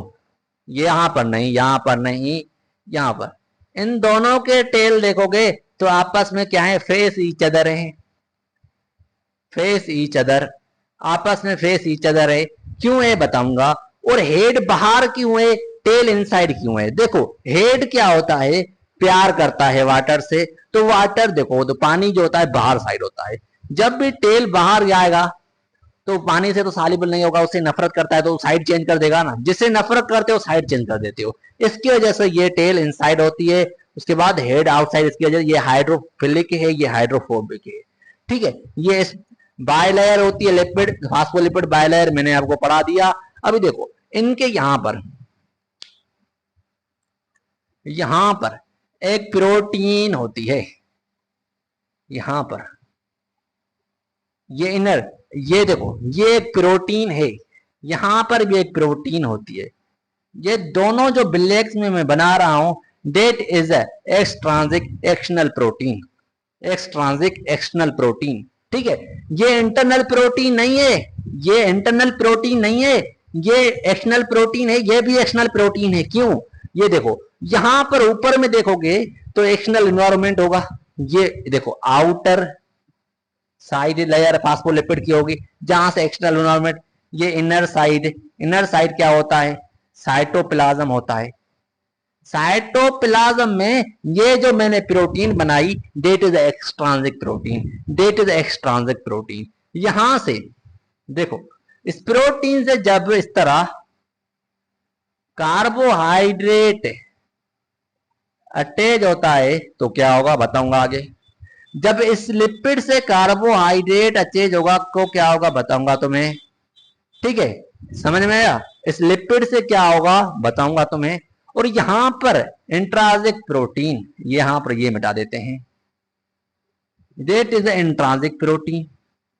ये यहां पर नहीं, यहां पर नहीं, यहां पर, इन दोनों के टेल देखोगे तो आपस में क्या है, फेस ईच अदर है, फेस ईच अदर, आपस में फेस ईच अदर है। क्यों है बताऊंगा। और हेड बाहर क्यों है, टेल इनसाइड क्यों है। देखो हेड क्या होता है, प्यार करता है वाटर से, तो वाटर देखो तो पानी जो होता है बाहर साइड होता है। जब भी टेल बाहर जाएगा तो पानी से तो सॉल्युबल नहीं होगा, उससे नफरत करता है तो साइड चेंज कर देगा ना, जिससे नफरत करते हो साइड चेंज कर देते हो। इसकी वजह से ये टेल इनसाइड होती है, उसके बाद हेड आउटसाइड। इसकी वजह से ये हाइड्रोफिलिक है, ये हाइड्रोफोबिक है। ठीक है, ये बायलेयर होती है लिपिड, फास्फोलिपिड बायलेयर, मैंने आपको पढ़ा दिया। अभी देखो इनके यहां पर एक प्रोटीन होती है, यहां पर ये इनर, ये देखो ये एक प्रोटीन है, यहां पर भी एक प्रोटीन होती है। ये दोनों जो ब्लैक्स में मैं बना रहा हूं, डेट इज एक्सट्रांजिक एक्शनल प्रोटीन, एक्सट्रांजिक एक्शनल प्रोटीन। ठीक है, ये इंटरनल प्रोटीन नहीं है, ये इंटरनल प्रोटीन नहीं है, ये एक्शनल प्रोटीन है, ये भी एक्शनल प्रोटीन है। क्यों, ये देखो यहां पर ऊपर में देखोगे तो एक्शनल एनवायरमेंट होगा, ये देखो आउटर साइड लेयर फास्फोलिपिड की होगी, जहां से एक्सटर्नल एनवायरमेंट। ये इनर साइड, इनर साइड क्या होता है, साइटोप्लाज्म होता है। साइटोप्लाज्म में ये जो मैंने प्रोटीन बनाई, that is extrinsic protein, that is extrinsic protein. यहां से देखो इस प्रोटीन से जब इस तरह कार्बोहाइड्रेट अटैच होता है तो क्या होगा बताऊंगा आगे। जब इस लिपिड से कार्बोहाइड्रेट अटैच होगा तो क्या होगा बताऊंगा तुम्हें। ठीक है, समझ में आया। इस लिपिड से क्या होगा बताऊंगा तुम्हें। और यहां पर इंट्राजिक प्रोटीन, यहां पर ये मिटा देते हैं, that is the intrinsic protein,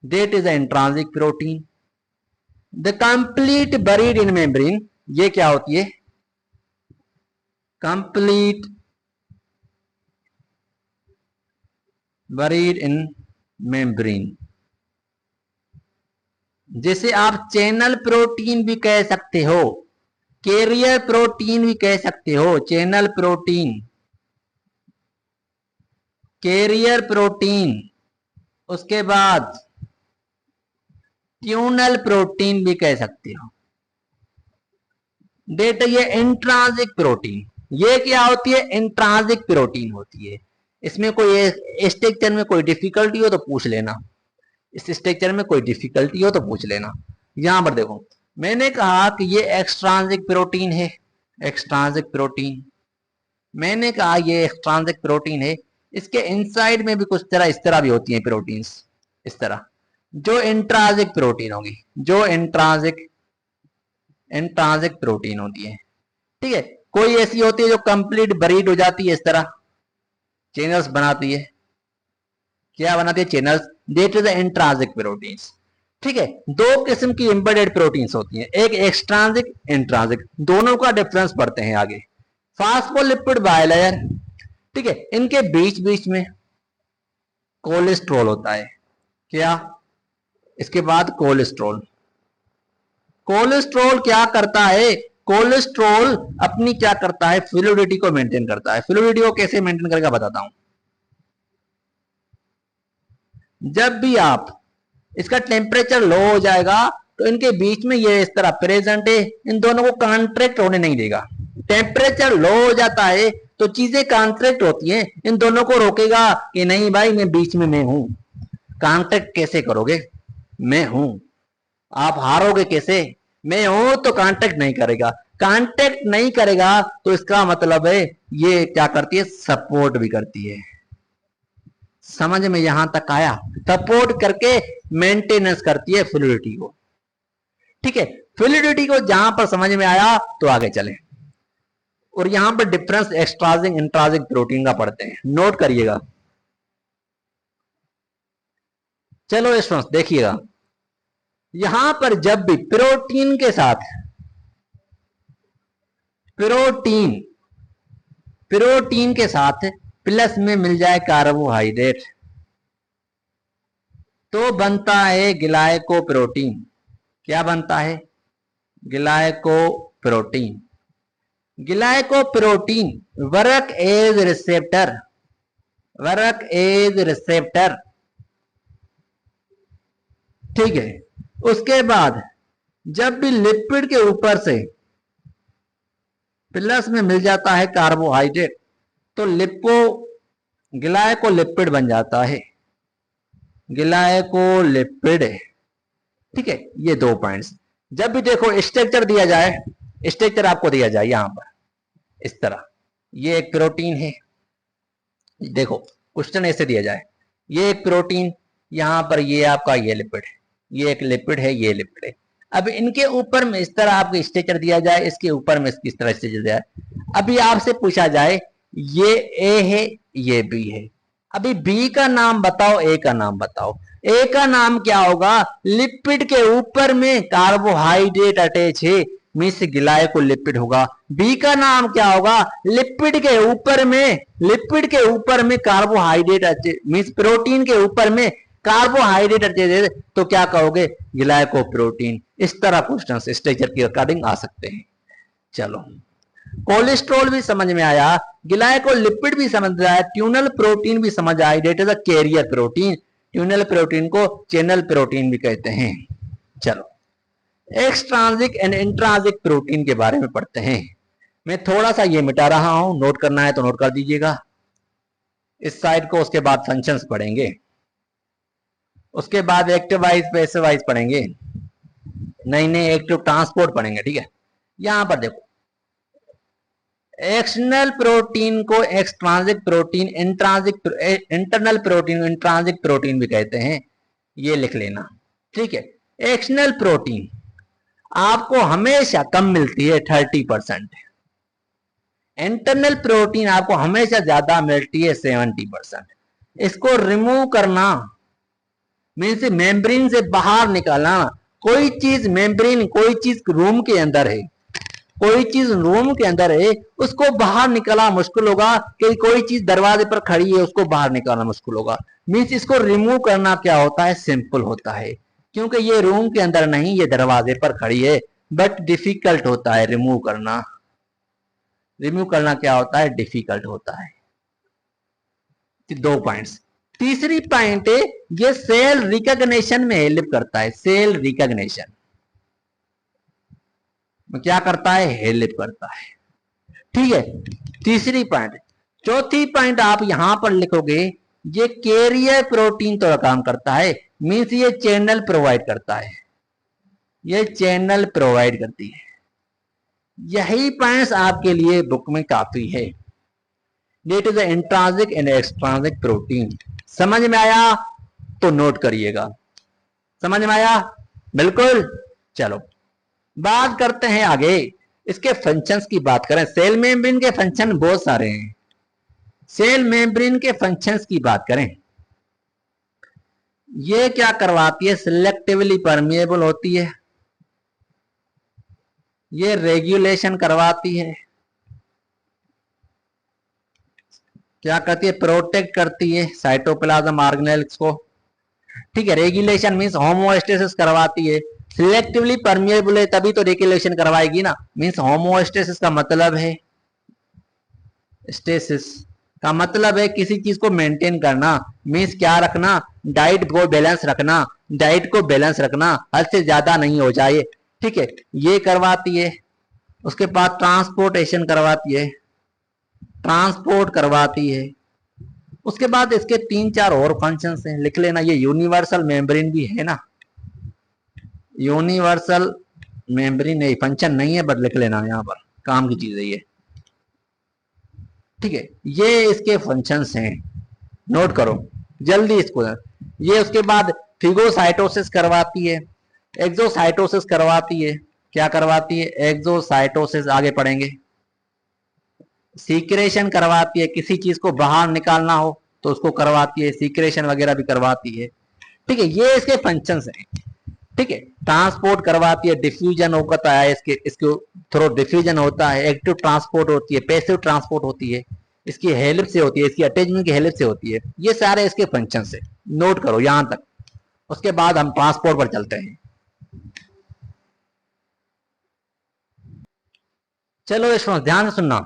that is the intrinsic protein, the complete buried in membrane। ये क्या होती है, complete buried in membrane, जिसे आप चैनल प्रोटीन भी कह सकते हो, कैरियर प्रोटीन भी कह सकते हो, चैनल प्रोटीन, कैरियर प्रोटीन, उसके बाद ट्यूनल प्रोटीन भी कह सकते हो। डेट ये इंट्रांजिक प्रोटीन, ये क्या होती है, इंट्रांजिक प्रोटीन होती है। इसमें कोई स्ट्रक्चर में कोई डिफिकल्टी हो तो पूछ लेना, इस स्ट्रक्चर में कोई डिफिकल्टी हो तो पूछ लेना। यहां पर देखो मैंने कहा कि ये एक्सट्रांजिक प्रोटीन है, एक्सट्रांजिक प्रोटीन, मैंने कहा ये एक्सट्रांजिक प्रोटीन है। इसके इनसाइड में भी कुछ तरह इस तरह भी होती हैं प्रोटीन्स, इस तरह जो इंट्रांजिक प्रोटीन होगी, जो इंट्रांजिक प्रोटीन होती है। ठीक है, कोई ऐसी होती है जो कंप्लीट बरीड हो जाती है, इस तरह चैनल्स बनाती है। क्या बनाती है, channels, date is intrinsic proteins. ठीक है, दो किस्म की एम्बेडेड प्रोटीन्स होती हैं, एक एक्सट्रांजिक, इंट्रांजिक, दोनों का डिफरेंस पढ़ते हैं आगे। फास्फोलिपिड बायलेयर, ठीक है, इनके बीच बीच में कोलेस्ट्रॉल होता है। क्या, इसके बाद कोलेस्ट्रॉल, कोलेस्ट्रॉल क्या करता है, कोलेस्ट्रॉल अपनी क्या करता है, फ्लूइडिटी को मेंटेन करता है। फ्लूइडिटी को कैसे मेंटेन करेगा बताता हूं। जब भी आप इसका टेम्परेचर लो हो जाएगा तो इनके बीच में ये इस तरह प्रेजेंट है, इन दोनों को कॉन्ट्रैक्ट होने नहीं देगा। टेम्परेचर लो हो जाता है तो चीजें कॉन्ट्रैक्ट होती हैं, इन दोनों को रोकेगा कि नहीं भाई मैं बीच में मैं हूं। कॉन्ट्रैक्ट कैसे करोगे, मैं हूं, आप हारोगे कैसे, मैं हूं तो कांटेक्ट नहीं करेगा। कांटेक्ट नहीं करेगा तो इसका मतलब है ये क्या करती है, सपोर्ट भी करती है, समझ में यहां तक आया? सपोर्ट करके मेंटेनेंस करती है फ्लूइडिटी को। ठीक है, फ्लूइडिटी को जहां पर समझ में आया तो आगे चले। और यहां पर डिफरेंस एक्सट्राजिक इंट्राजिक प्रोटीन का पढ़ते हैं, नोट करिएगा। चलो स्टूडेंट्स देखिएगा, यहां पर जब भी प्रोटीन के साथ प्रोटीन के साथ प्लस में मिल जाए कार्बोहाइड्रेट तो बनता है ग्लाइकोप्रोटीन। क्या बनता है? Glycoprotein. Glycoprotein work as receptor. ठीक है, उसके बाद जब भी लिपिड के ऊपर से प्लस में मिल जाता है कार्बोहाइड्रेट तो ग्लाइकोलिपिड बन जाता है, ग्लाइकोलिपिड। ठीक है, ये 2 पॉइंट्स। जब भी देखो स्ट्रक्चर दिया जाए, स्ट्रक्चर आपको दिया जाए यहां पर इस तरह, ये एक प्रोटीन है, देखो क्वेश्चन ऐसे दिया जाए, ये एक प्रोटीन, यहां पर ये आपका ये लिपिड है, ये एक लिपिड है, ये लिपिड है। अब इनके ऊपर में इस तरह आपको स्ट्रक्चर दिया जाए, इसके ऊपर में इस तरह स्ट्रक्चर दिया जाए। अभी आपसे पूछा जाए ये ए है, ये बी है, अभी बी का नाम बताओ, ए का नाम बताओ। ए का नाम क्या होगा? लिपिड के ऊपर में कार्बोहाइड्रेट अटैच है, मीन्स ग्लाइकोलिपिड होगा। बी का नाम क्या होगा? लिपिड के ऊपर में कार्बोहाइड्रेट मीन्स प्रोटीन के ऊपर में कार्बोहाइड्रेट अटैच, तो क्या कहोगे? ग्लाइकोप्रोटीन। इस तरह क्वेश्चन स्ट्रक्चर के अकॉर्डिंग आ सकते हैं। चलो, कोलेस्ट्रॉल भी समझ में आया, ग्लाइकोलिपिड भी समझ में आया, ट्यूनल प्रोटीन भी समझ आया, that is a carrier protein. Tunnel protein को चैनल प्रोटीन भी कहते हैं। चलो, एक्सट्रांजिक एंड इंट्रांजिक प्रोटीन के बारे में पढ़ते हैं। मैं थोड़ा सा ये मिटा रहा हूं, नोट करना है तो नोट कर दीजिएगा इस साइड को। उसके बाद फंक्शंस पढ़ेंगे, उसके बाद एक्टिव वाइज पैसिव वाइज पढ़ेंगे, नए एक्टिव ट्रांसपोर्ट पढ़ेंगे। ठीक है, यहां पर देखो, एक्सटर्नल प्रोटीन को एक्सट्रांजिक protein, internal protein intrinsic protein भी कहते हैं, ये लिख लेना। ठीक है, एक्सटर्नल प्रोटीन आपको हमेशा कम मिलती है 30%, इंटरनल प्रोटीन आपको हमेशा ज्यादा मिलती है 70%। इसको रिमूव करना मीन्स मेम्ब्रेन से बाहर निकालना। कोई चीज मेम्ब्रेन, कोई चीज रूम के अंदर है, कोई चीज रूम के अंदर है, उसको बाहर निकालना मुश्किल होगा। कि कोई चीज दरवाजे पर खड़ी है, उसको बाहर निकालना मुश्किल होगा। मीन्स इसको रिमूव करना क्या होता है? सिंपल होता है, क्योंकि ये रूम के अंदर नहीं, ये दरवाजे पर खड़ी है, बट डिफिकल्ट होता है रिमूव करना। रिमूव करना क्या होता है? डिफिकल्ट होता है। 2 पॉइंट्स। तीसरी पॉइंट है, ये सेल रिकॉग्निशन में हेल्प करता है। सेल रिकॉग्निशन में क्या करता है? हेल्प करता है। ठीक है, तीसरी पॉइंट। चौथी पॉइंट आप यहां पर लिखोगे, ये कैरियर प्रोटीन तो काम करता है, मीन्स ये चैनल प्रोवाइड करता है, ये चैनल प्रोवाइड करती है। यही पॉइंट्स आपके लिए बुक में काफी है। That is intrinsic and extrinsic protein. समझ में आया तो नोट करिएगा। समझ में आया? बिल्कुल। चलो, बात करते हैं आगे, इसके फंक्शंस की बात करें। सेल मेम्ब्रेन के फंक्शन बहुत सारे हैं। सेल मेम्ब्रेन के फंक्शंस की बात करें, ये क्या करवाती है? सिलेक्टिवली परमिएबल होती है, ये रेगुलेशन करवाती है, क्या करती है? प्रोटेक्ट करती है साइटोप्लाज्म ऑर्गेनेल्स को। ठीक है, रेगुलेशन मींस होमोस्टेसिस करवाती है। सिलेक्टिवली परमिएबल है तभी तो रेगुलेशन करवाएगी ना, मींस होमोस्टेसिस का मतलब है, स्टेसिस का मतलब है किसी चीज को मेंटेन करना, मींस क्या रखना? डाइट को बैलेंस रखना, डाइट को बैलेंस रखना, हद से ज्यादा नहीं हो जाए। ठीक है, ये करवाती है। उसके बाद ट्रांसपोर्टेशन करवाती है, ट्रांसपोर्ट करवाती है। उसके बाद इसके 3-4 और फंक्शंस हैं, लिख लेना। ये यूनिवर्सल मेम्ब्रेन भी है ना, यूनिवर्सल मेम्ब्रेन नहीं, फंक्शन नहीं है, बट लिख लेना, यहां पर काम की चीज है ये। ठीक है, ये इसके फंक्शंस हैं, नोट करो। जल्दी इसको, ये उसके बाद फिगोसाइटोसिस करवाती है, एक्सोसाइटोसिस करवाती है, क्या करवाती है, एक्सोसाइटोसिस, आगे पढ़ेंगे, सीक्रेशन करवाती है, किसी चीज को बाहर निकालना हो तो उसको करवाती है, सीक्रेशन वगैरह भी करवाती है। ठीक है, ये इसके फंक्शंस हैं। ठीक है, ट्रांसपोर्ट करवाती है, डिफ्यूजन होता है, इसके थ्रू डिफ्यूजन होता है, एक्टिव ट्रांसपोर्ट होती है, पैसिव ट्रांसपोर्ट होती है, इसकी हेल्प से होती है, इसकी अटैचमेंट की हेल्प से होती है। ये सारे इसके फंक्शन है, नोट करो यहां तक। उसके बाद हम ट्रांसपोर्ट पर चलते हैं। चलो इसमें ध्यान से सुनना,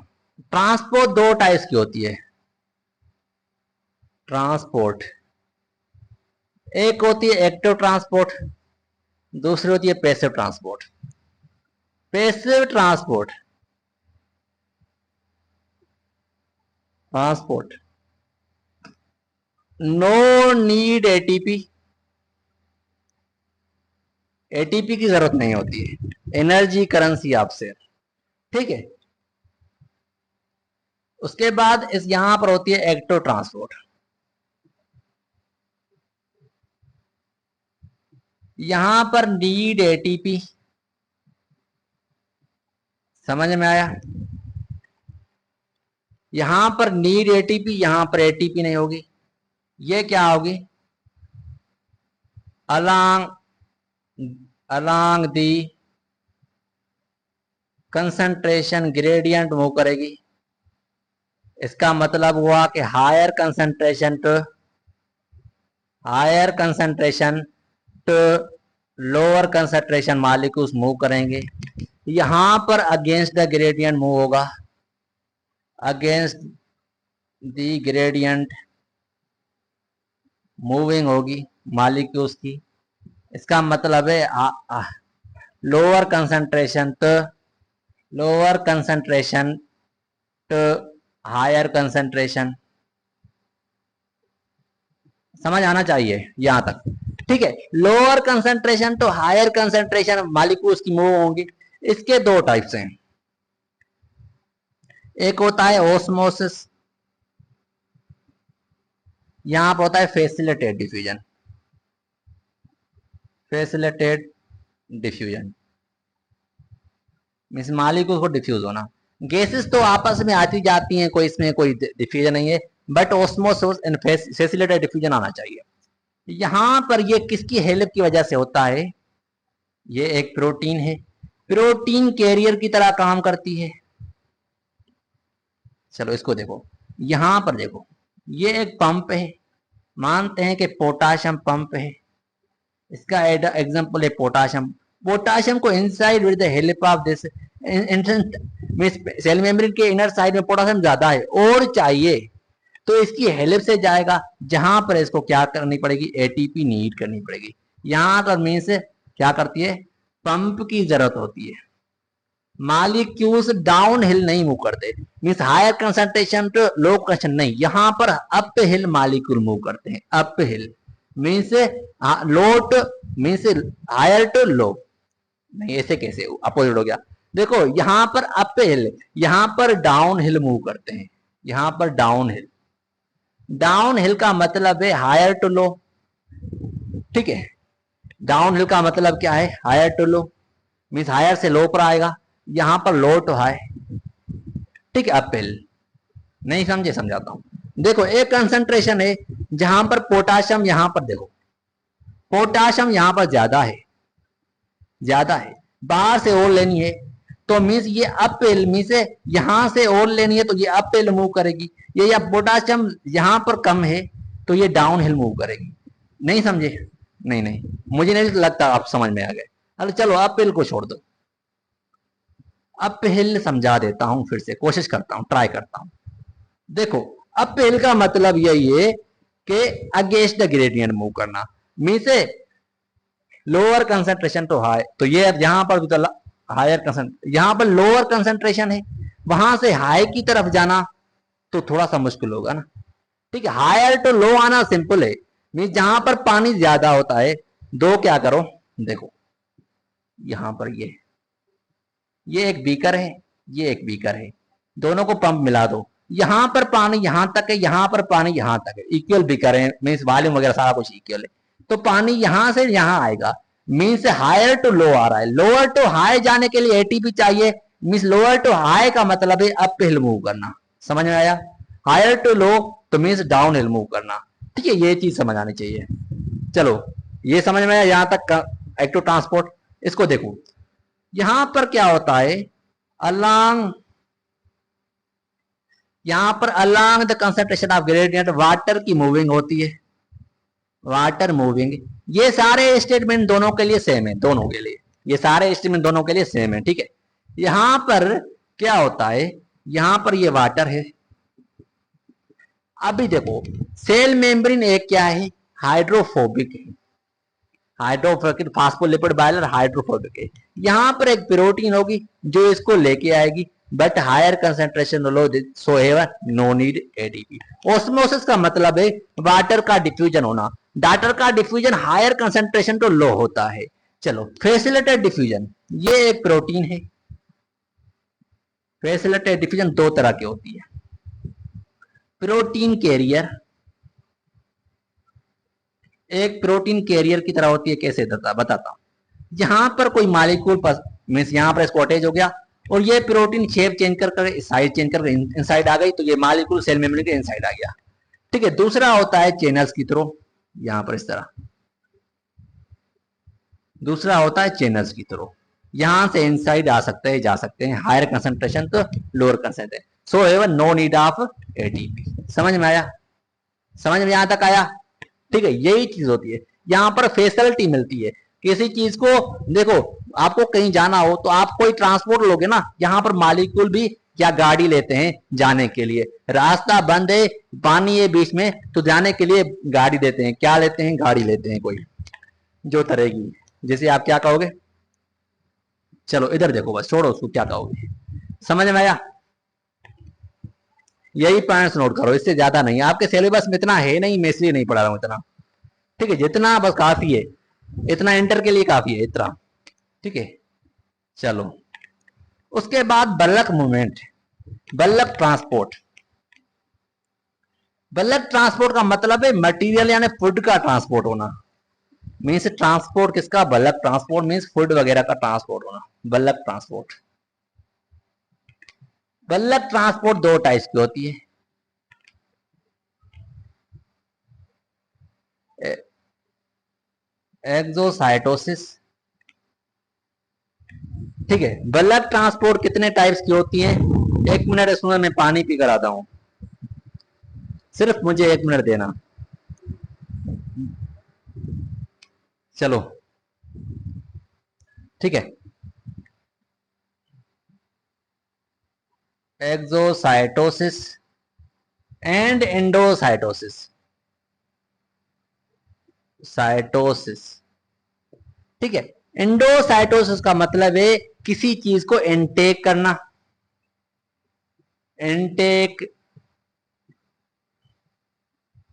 ट्रांसपोर्ट दो टाइप्स की होती है। ट्रांसपोर्ट एक होती है एक्टिव ट्रांसपोर्ट, दूसरी होती है passive transport. Passive transport no need ATP, ATP की जरूरत नहीं होती है, एनर्जी करेंसी आपसे। ठीक है, उसके बाद इस यहां पर होती है एक्टिव ट्रांसपोर्ट, यहां पर नीड एटीपी, समझ में आया? यहां पर नीड एटीपी, यहां पर एटीपी नहीं होगी, ये क्या होगी, along the concentration gradient move करेगी। इसका मतलब हुआ कि higher concentration to lower concentration molecules move करेंगे। यहां पर अगेंस्ट द ग्रेडियंट मूव होगा, अगेंस्ट द ग्रेडियंट मूविंग होगी मॉलिक्यूल्स की। इसका मतलब है lower concentration to higher concentration, समझ आना चाहिए यहां तक। ठीक है, lower concentration to higher concentration molecules की मूव होंगी। इसके दो टाइप्स हैं, एक होता है ओस्मोसिस, यहां पर होता है facilitated diffusion, facilitated diffusion means molecules को डिफ्यूज होना। गैसेस तो आपस में आती जाती हैं, कोई इसमें कोई डिफ्यूजन नहीं है, but osmosis and facilitated diffusion आना चाहिए। यहां पर ये किसकी हेल्प की वजह से होता है, ये एक प्रोटीन है, प्रोटीन कैरियर की तरह काम करती है। चलो इसको देखो, यहां पर देखो, ये एक पंप है, मानते हैं कि पोटाशियम पंप है, इसका एग्जांपल है पोटाशियम। पोटाशियम को inside with the help of this cell membrane के इनर साइड में पोटाशियम ज्यादा है और चाहिए, तो इसकी हेल्प से जाएगा, जहां पर इसको क्या करनी पड़ेगी, एटीपी नीड करनी पड़ेगी। यहां पर मीन्स क्या करती है, पंप की जरूरत होती है। मॉलिक्यूल्स डाउन हिल नहीं मूव करते, means higher concentration to low concentration नहीं, यहां पर अप हिल मॉलिक्यूल मूव करते हैं। Up hill means low to means higher to low नहीं, ऐसे कैसे अपोजिट हो गया। देखो यहां पर अप हिल, यहां पर डाउन हिल मूव करते हैं, यहां पर डाउन हिल। डाउन हिल का मतलब है हायर टू लो। ठीक है, डाउन हिल का मतलब क्या है, higher to low means higher से लो पर आएगा, यहां पर लो टू हाई। ठीक है, अप हिल नहीं समझे, समझाता हूं। देखो एक कंसंट्रेशन है जहां पर पोटाशियम, यहां पर देखो पोटाशियम यहां पर ज्यादा है, ज्यादा है, बाहर से और लेनी है तो मीन्स ये अप हिल, मीन्स यहां से और लेनी है तो ये अप हिल मूव करेगी। ये या पोटाशियम यहां पर कम है तो ये डाउन हिल मूव करेगी। नहीं समझे? नहीं नहीं, मुझे नहीं लगता आप समझ में आ गए। अरे चलो अप हिल को छोड़ दो, अप हिल समझा देता हूं, फिर से कोशिश करता हूं, ट्राई करता हूं। देखो अप हिल का मतलब यही है कि अगेंस्ट द ग्रेडियंट मूव करना, means lower concentration to high, तो ये यहां पर हायर कंसंट्रेशन, यहां पर लोअर कंसंट्रेशन है, वहां से हाई की तरफ जाना तो थोड़ा सा मुश्किल होगा ना। ठीक है, हायर टू लो आना सिंपल है, मीन्स जहां पर पानी ज्यादा होता है, दो क्या करो, देखो यहां पर ये एक बीकर है, ये एक बीकर है, दोनों को पंप मिला दो, यहां पर पानी यहां तक है, यहां पर पानी यहां तक है, इक्वल भी करें मीन्स वॉल्यूम वगैरह सारा कुछ इक्वल है, तो पानी यहां से यहां आएगा, मीन्स हायर टू लो आ रहा है। लोअर टू हाई जाने के लिए एटीपी चाहिए, मीन्स लोअर टू हाई का मतलब है अप हिल मूव करना, समझ में आया। हायर टू लो तो मीन्स डाउन हिल मूव करना, ठीक है, ये चीज समझ आनी चाहिए। चलो ये समझ में आया यहां तक एक्टिव ट्रांसपोर्ट। इसको देखो यहां पर क्या होता है, अलोंग, यहां पर along the concentration of gradient water की मूविंग होती है, वाटर मूविंग। ये सारे स्टेटमेंट दोनों के लिए सेम है, दोनों के लिए ये सारे स्टेटमेंट दोनों के लिए सेम है, ठीक है। यहां पर क्या होता है, यहां पर ये वाटर है। अभी देखो सेल मेम्ब्रेन एक क्या है, हाइड्रोफोबिक है, हाइड्रोफोबिक फास्फोलिपिड बाइलर हाइड्रोफोबिक है। यहां पर एक प्रोटीन होगी जो इसको लेके आएगी, but higher concentration low so have no need ATP. Osmosis का मतलब है वाटर का डिफ्यूजन होना, वाटर का डिफ्यूजन हायर कंसेंट्रेशन तो लो होता है। चलो फैसिलिटेड डिफ्यूजन, ये एक प्रोटीन है। फैसिलिटेड डिफ्यूजन दो तरह की होती है, प्रोटीन कैरियर, एक प्रोटीन कैरियर की तरह होती है। कैसे बताता हूं, यहां पर कोई मालिक्यूल मीन्स यहां पर इसको अटैच हो गया और ये प्रोटीन शेप चेंज कर साइड चेंज कर इनसाइड आ गई, तो ये मालिक्यूल सेल मेम्ब्रेन के इनसाइड आ गया, ठीक है। दूसरा होता है चैनल्स की थ्रू, यहां पर इस तरह, दूसरा होता है चैनल्स की थ्रू, यहां से इनसाइड आ सकते हैं, जा सकते हैं, higher concentration to lower concentration, so have no need of ATP. समझ में आया, समझ में यहां तक आया, ठीक है। यही चीज होती है, यहां पर फैसिलिटी मिलती है किसी चीज को। देखो आपको कहीं जाना हो तो आप कोई ट्रांसपोर्ट लोगे ना, यहां पर मालिक्यूल भी क्या गाड़ी लेते हैं जाने के लिए, रास्ता बंद है, पानी है बीच में, तो जाने के लिए गाड़ी देते हैं, क्या लेते हैं, गाड़ी लेते हैं कोई जो तरेगी, जैसे आप क्या कहोगे। चलो इधर देखो, बस छोड़ो उसको, क्या कहोगे, समझ में आया। यही पॉइंट्स नोट करो, इससे ज्यादा नहीं, आपके सिलेबस में इतना है नहीं, मैं इसलिए नहीं पढ़ा रहा हूं इतना, ठीक है, जितना बस काफी है, इतना इंटर के लिए काफी है इतना, ठीक है। चलो उसके बाद bulk movement, bulk transport. Bulk transport का मतलब है मटेरियल यानी फूड का ट्रांसपोर्ट होना, मीन्स ट्रांसपोर्ट किसका, बल्क ट्रांसपोर्ट मीन्स फूड वगैरह का ट्रांसपोर्ट होना, बल्क ट्रांसपोर्ट। बल्क ट्रांसपोर्ट दो टाइप्स की होती है, एक्सोसाइटोसिस, ठीक है। बल्क ट्रांसपोर्ट कितने टाइप्स की होती है, एक मिनट इसमें मैं पानी पी कर आता हूं, सिर्फ मुझे एक मिनट देना। चलो ठीक है, एक्सोसाइटोसिस एंड एंडोसाइटोसिस, साइटोसिस, ठीक है। एंडोसाइटोसिस का मतलब है किसी चीज को इनटेक करना, इनटेक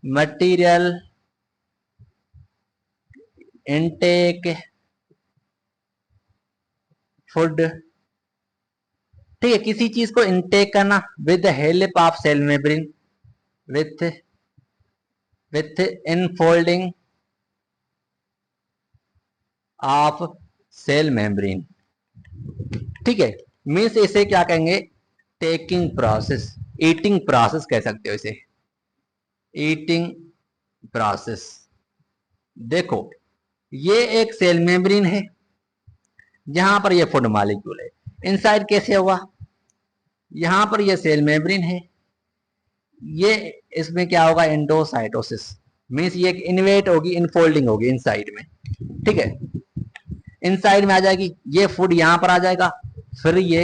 मटेरियल, इनटेक फूड, ठीक है, किसी चीज को इनटेक करना with help of cell membrane, with infolding of cell membrane, ठीक है। मीन्स इसे क्या कहेंगे, टेकिंग प्रोसेस, ईटिंग प्रोसेस कह सकते हो इसे, ईटिंग प्रोसेस। देखो ये एक सेल मेम्ब्रेन है, जहां पर ये फूड मॉलिक्यूल है, इनसाइड कैसे हुआ, यहां पर ये सेल मेम्ब्रेन है, ये इसमें क्या होगा, एंडोसाइटोसिस, मीन्स ये इन्वेट होगी, इनफोल्डिंग होगी इनसाइड में, ठीक है, इनसाइड में आ जाएगी, ये फूड यहां पर आ जाएगा, फिर ये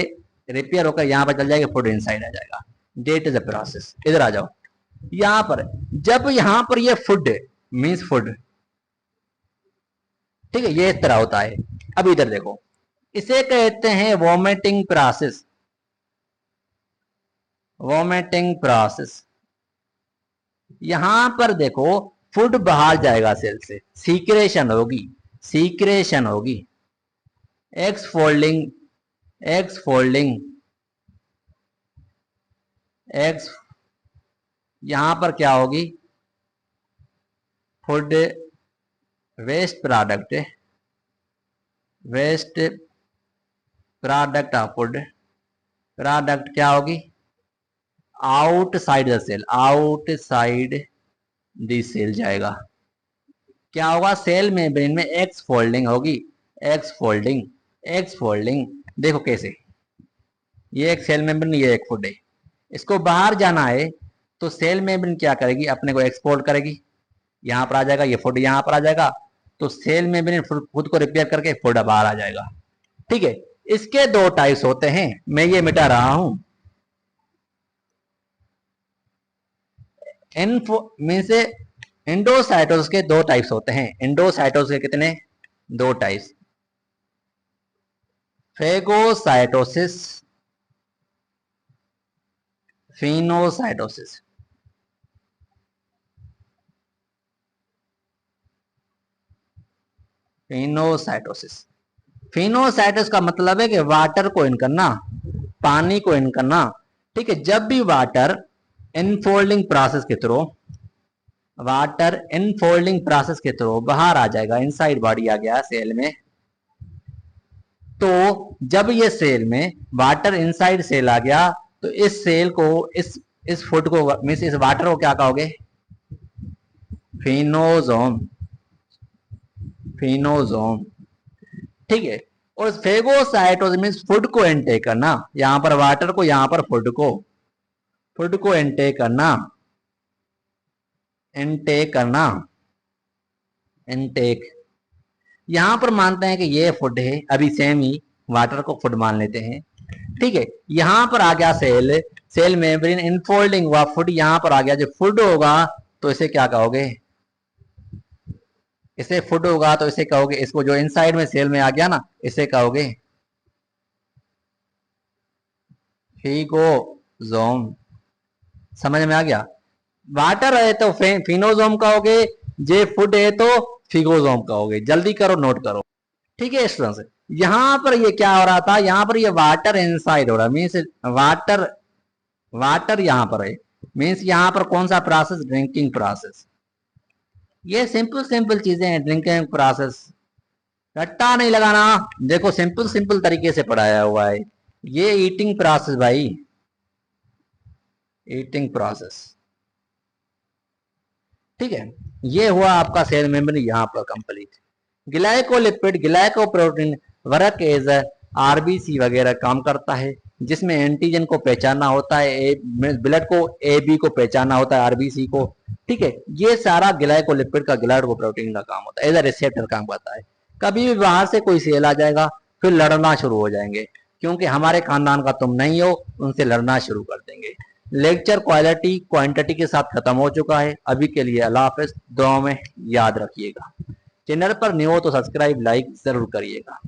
रिपेयर होकर यहां पर चल जाएगा, फूड इनसाइड आ जाएगा, डेट इज अ प्रोसेस। इधर आ जाओ, यहां पर जब यहां पर ये फूड मीन्स फूड, ठीक है, ये इस तरह होता है। अब इधर देखो, इसे कहते हैं वोमिटिंग प्रोसेस, वोमिटिंग प्रोसेस। यहां पर देखो फूड बाहर जाएगा सेल से, सीक्रेशन होगी, सीक्रेशन होगी, एक्सफोल्डिंग, एक्सफोल्डिंग, यहां पर क्या होगी, food waste product, waste product of food product क्या होगी, outside the cell, outside the cell जाएगा। क्या होगा, सेल मेम्ब्रेन में एक्स फोल्डिंग होगी, एक्स फोल्डिंग, एक्स फोल्डिंग। देखो कैसे, ये एक सेल मेम्ब्रेन, ये एक फूड है, इसको बाहर जाना है तो सेल मेम्ब्रेन क्या करेगी, अपने को एक्सपोर्ट करेगी, यहां पर आ जाएगा, ये फूड यहां पर आ जाएगा, तो सेल मेम्ब्रेन खुद को रिपेयर करके फूड बाहर आ जाएगा। ठीक है, इसके दो टाइप्स होते हैं, मैं ये मिटा रहा हूं। मीन्स एंडोसाइटोसिस के दो टाइप्स होते हैं, एंडोसाइटोसिस के कितने, दो टाइप्स, फेगोसाइटोसिस, फिनोसाइटोसिस। फिनोसाइटोसिस, फिनोसाइटोसिस का मतलब है कि वाटर को इन करना, पानी को इन करना। ठीक है, जब भी वाटर इनफोल्डिंग प्रोसेस के थ्रू, वाटर इनफोल्डिंग प्रोसेस के थ्रू बाहर आ जाएगा, इनसाइड बॉडी आ गया सेल में, तो जब ये सेल में वाटर इनसाइड सेल आ गया तो इस सेल को, इस फूड को, मीन्स इस वाटर को क्या कहोगे, फिनोजोम, फिनोजोम। ठीक है, और फेगोसाइटोसिस मीन्स फूड को इनटेक करना, यहां पर वाटर को, यहां पर फूड को इनटेक करना, इनटेक करना, इनटेक। यहां पर मानते हैं कि ये फूड है, अभी सेम ही वाटर को फूड मान लेते हैं। ठीक है, यहां पर आ गया सेल, सेल मेम्ब्रेन इनफोल्डिंग हुआ, फूड यहां पर आ गया, जो फूड होगा तो इसे क्या कहोगे, इसे फूड होगा तो इसे कहोगे, इसको जो इनसाइड में सेल में आ गया ना, इसे कहोगे फिगोजोम। समझ में आ गया, वाटर है तो फिनोजोम कहोगे, जे फूड है तो फिगोजोम कहोगे। जल्दी करो, नोट करो। ठीक है स्टूडेंट्स, यहां पर ये क्या हो रहा था, यहां पर ये वाटर इनसाइड हो रहा है, मीन्स वाटर, वाटर यहां पर है, मीन्स यहां पर कौन सा प्रोसेस, ड्रिंकिंग प्रोसेस। ये सिंपल सिंपल चीजें हैं, ड्रिंकिंग प्रोसेस, रट्टा नहीं लगाना। देखो सिंपल सिंपल तरीके से पढ़ाया हुआ है। ये ईटिंग प्रोसेस भाई, ईटिंग प्रोसेस। ठीक है, ये हुआ आपका सेल मेम्ब्रेन यहां पर complete. Glycolipid, glycoprotein work as RBC वगैरह काम करता है, जिसमें एंटीजन को पहचानना होता है, ब्लड को ए बी को पहचानना होता है, आरबीसी को। ठीक है, ये सारा ग्लाइकोलिपिड का, ग्लाइकोप्रोटीन का काम होता है, एज अ रिसेप्टर काम करता है। कभी भी बाहर से कोई सेल आ जाएगा, फिर लड़ना शुरू हो जाएंगे, क्योंकि हमारे खानदान का तुम नहीं हो, उनसे लड़ना शुरू कर देंगे। लेक्चर क्वालिटी क्वांटिटी के साथ खत्म हो चुका है। अभी के लिए अल्लाह हाफिज, दुआ में याद रखिएगा। चैनल पर न्यू हो तो सब्सक्राइब, लाइक जरूर करिएगा।